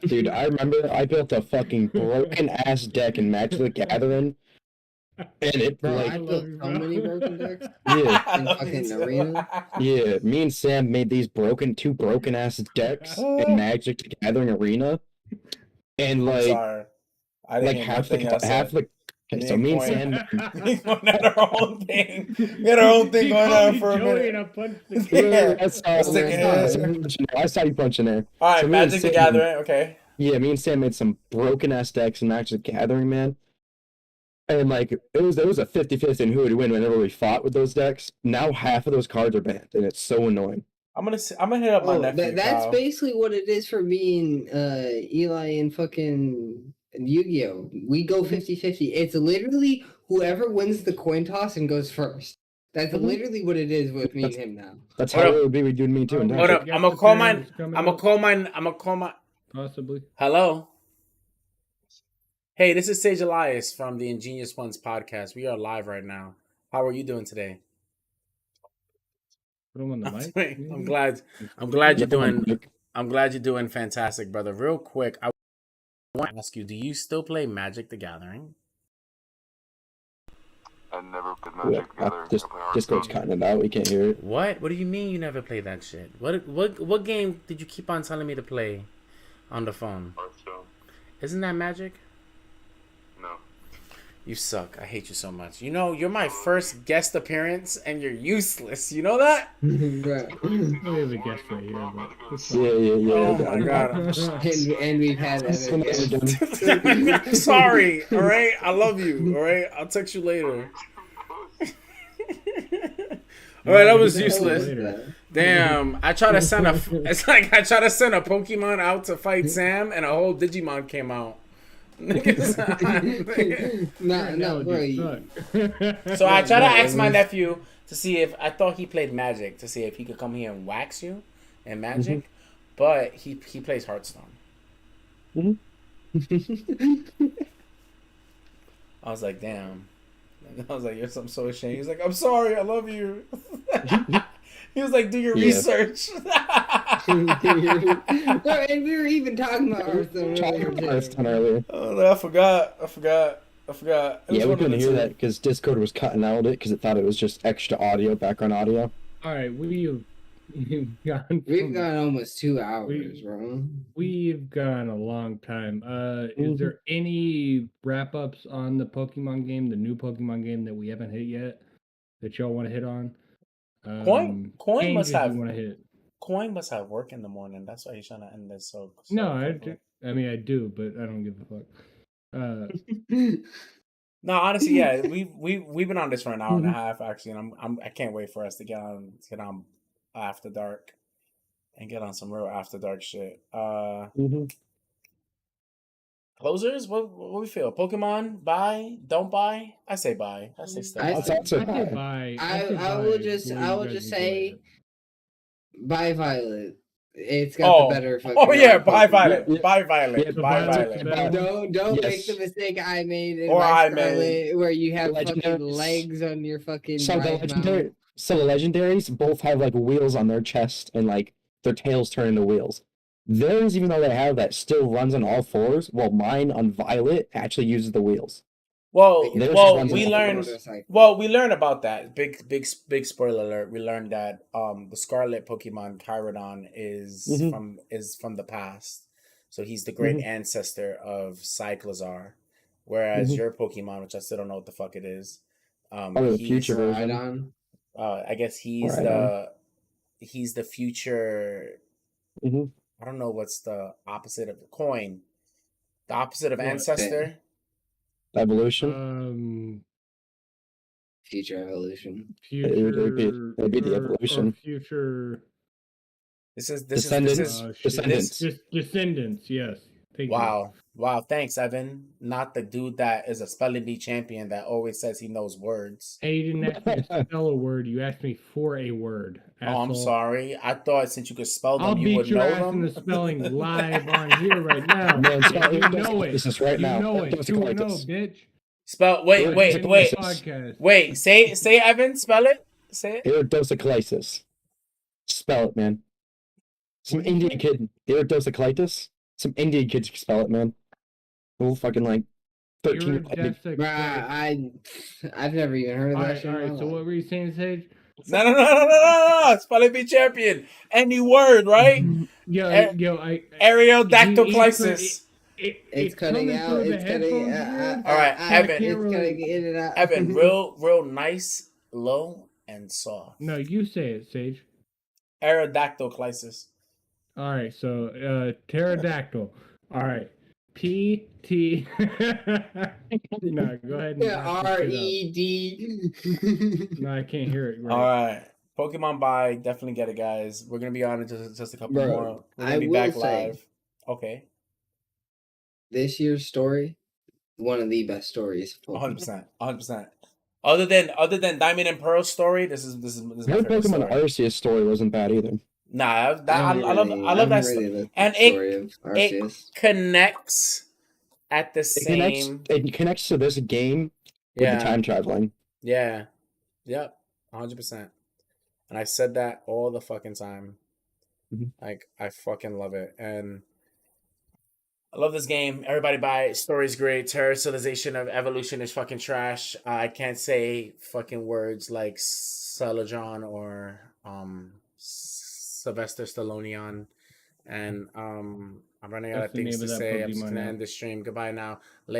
Dude, I remember I built a fucking broken ass deck in Magic the Gathering. And it Bro, like I built so many broken decks. yeah, In fucking arena. yeah. Me and Sam made these two broken ass decks in Magic the Gathering arena. And I'm like sorry. I didn't like hear half the nothing else said. okay, so me and Sam We going at our own thing. We had our own thing going on for a Joey minute. and I punched the Yeah. I saw, Let's take it. I saw you punching there. All right, So me and Magic the Sam- Gathering. Okay. Yeah, me and Sam made some broken ass decks in Magic the Gathering, man. And like it was a 50-50 in who would win whenever we fought with those decks. Now half of those cards are banned, and it's so annoying. I'm gonna hit up my nephew. That's Kyle. basically what it is for me and Eli and fucking Yu-Gi-Oh. We go 50-50. It's literally whoever wins the coin toss and goes first. That's Mhm. literally what it is with me and him now. That's What how up? it would be with you and me too. in Hold Magic. up. I'm gonna call my. Possibly. Hello. Hey, this is Sage Elias from the Ingenious Ones podcast. We are live right now. How are you doing today? Put him on the mic. I'm glad you're doing. I'm glad you're doing fantastic, brother. Real quick, I want to ask you: do you still play Magic the Gathering? I never played Magic together. Discord's cutting it out. We can't hear it. What? What do you mean you never played that shit? What game did you keep on telling me to play on the phone? Hearthstone. Isn't that Magic? No. You suck. I hate you so much. You know, you're my first guest appearance and you're useless. You know that? Right. We have a guest right here. Yeah. Oh my god. And we've had that. I'm sorry. All right? I love you. All right? I'll text you later. All right, that was useless. Damn, I tried to send a. It's like I tried to send a Pokemon out to fight Sam, and a whole Digimon came out. No, bro. So I tried to ask my nephew to see if I thought he played Magic to see if he could come here and wax you in Magic, but he plays Hearthstone. I was like, damn. I was like, I'm so ashamed. He's like, I'm sorry, I love you. He was like, do your research. And we were even talking about Hearthstone earlier. Oh, no, I forgot. Yeah, we couldn't hear that because Discord was cutting out it because it thought it was just extra audio, background audio. All right, we've gone almost 2 hours, bro. We've gone a long time. Is there any wrap-ups on the Pokemon game, the new Pokemon game that we haven't hit yet, that y'all want to hit on? Coin must have. Want to hit. Coin must have work in the morning. That's why he's trying to end this so no, I mean I do, but I don't give a fuck. No, honestly, yeah, we've been on this for an hour and a half actually, and I can't wait for us to get on After Dark and get on some real After Dark shit. Closers, what we feel? Pokemon, buy, don't buy? I say buy. I say still. I say buy. I will just say buy Violet. It's got the better fucking. Oh yeah, buy Violet. Buy Violet. Buy Violet. Don't make the mistake I made in made, where you have fucking legs on your fucking. So the legendaries both have like wheels on their chest and like their tails turn into wheels. Theirs, even though they have that, still runs on all fours. While mine on Violet actually uses the wheels. We learned about that. Big spoiler alert. We learned that the Scarlet Pokemon Chirodon is from the past. So he's the great ancestor of Cyclizar. Whereas your Pokemon, which I still don't know what the fuck it is, the future version. I guess he's the future. I don't know what's the opposite of the coin. The opposite of ancestor. Evolution. Future evolution. It'd be the evolution. Future. Descendants. Descendants. Yes. Wow. Thanks, Evan. Not the dude that is a spelling bee champion that always says he knows words. Hey, you didn't ask me to spell a word. You asked me for a word. Asshole. Oh, I'm sorry. I thought since you could spell them, I'll you would know them. I'll beat your ass in the spelling live on here right now. Man, you know it. This is right now. You know it. 2-0, bitch. Spell. Wait. Say Evan. Spell it. Say it. Iridocyclitis. Spell it, man. Some Indian kid. Iridocyclitis. Some Indian kids can spell it, man. Whole fucking like 13. I've never even heard of that. All right. So what were you saying, Sage? No. Spelling bee champion. Any word, right? Aerodactyl. It's cutting out. It's cutting out. All right, Evan. It's cutting in and out. Evan, real nice, low, and soft. No, you say it, Sage. Aerodactyl. All right, so pterodactyl. All right, P-T. No, go ahead. R-E-D. No, I can't hear it. Right. All right, Pokemon Buy, definitely get it, guys. We're gonna be on in just a couple more. We're gonna be back live. Okay. This year's story, one of the best stories. 100%. Other than Diamond and Pearl's story, this is my favorite Pokemon story. Arceus story wasn't bad either. Nah, I love that story. And it connects at the same. It connects to this game with the time traveling. Yeah. Yep. 100%. And I said that all the fucking time. Like, I fucking love it. And I love this game. Everybody buy it. Story's great. Terrestrialization of evolution is fucking trash. I can't say fucking words like Celadon or Sylvester Stallone. And I'm running out That's of the things name to of that say. I'm just Pokemon gonna now. end the stream. Goodbye now.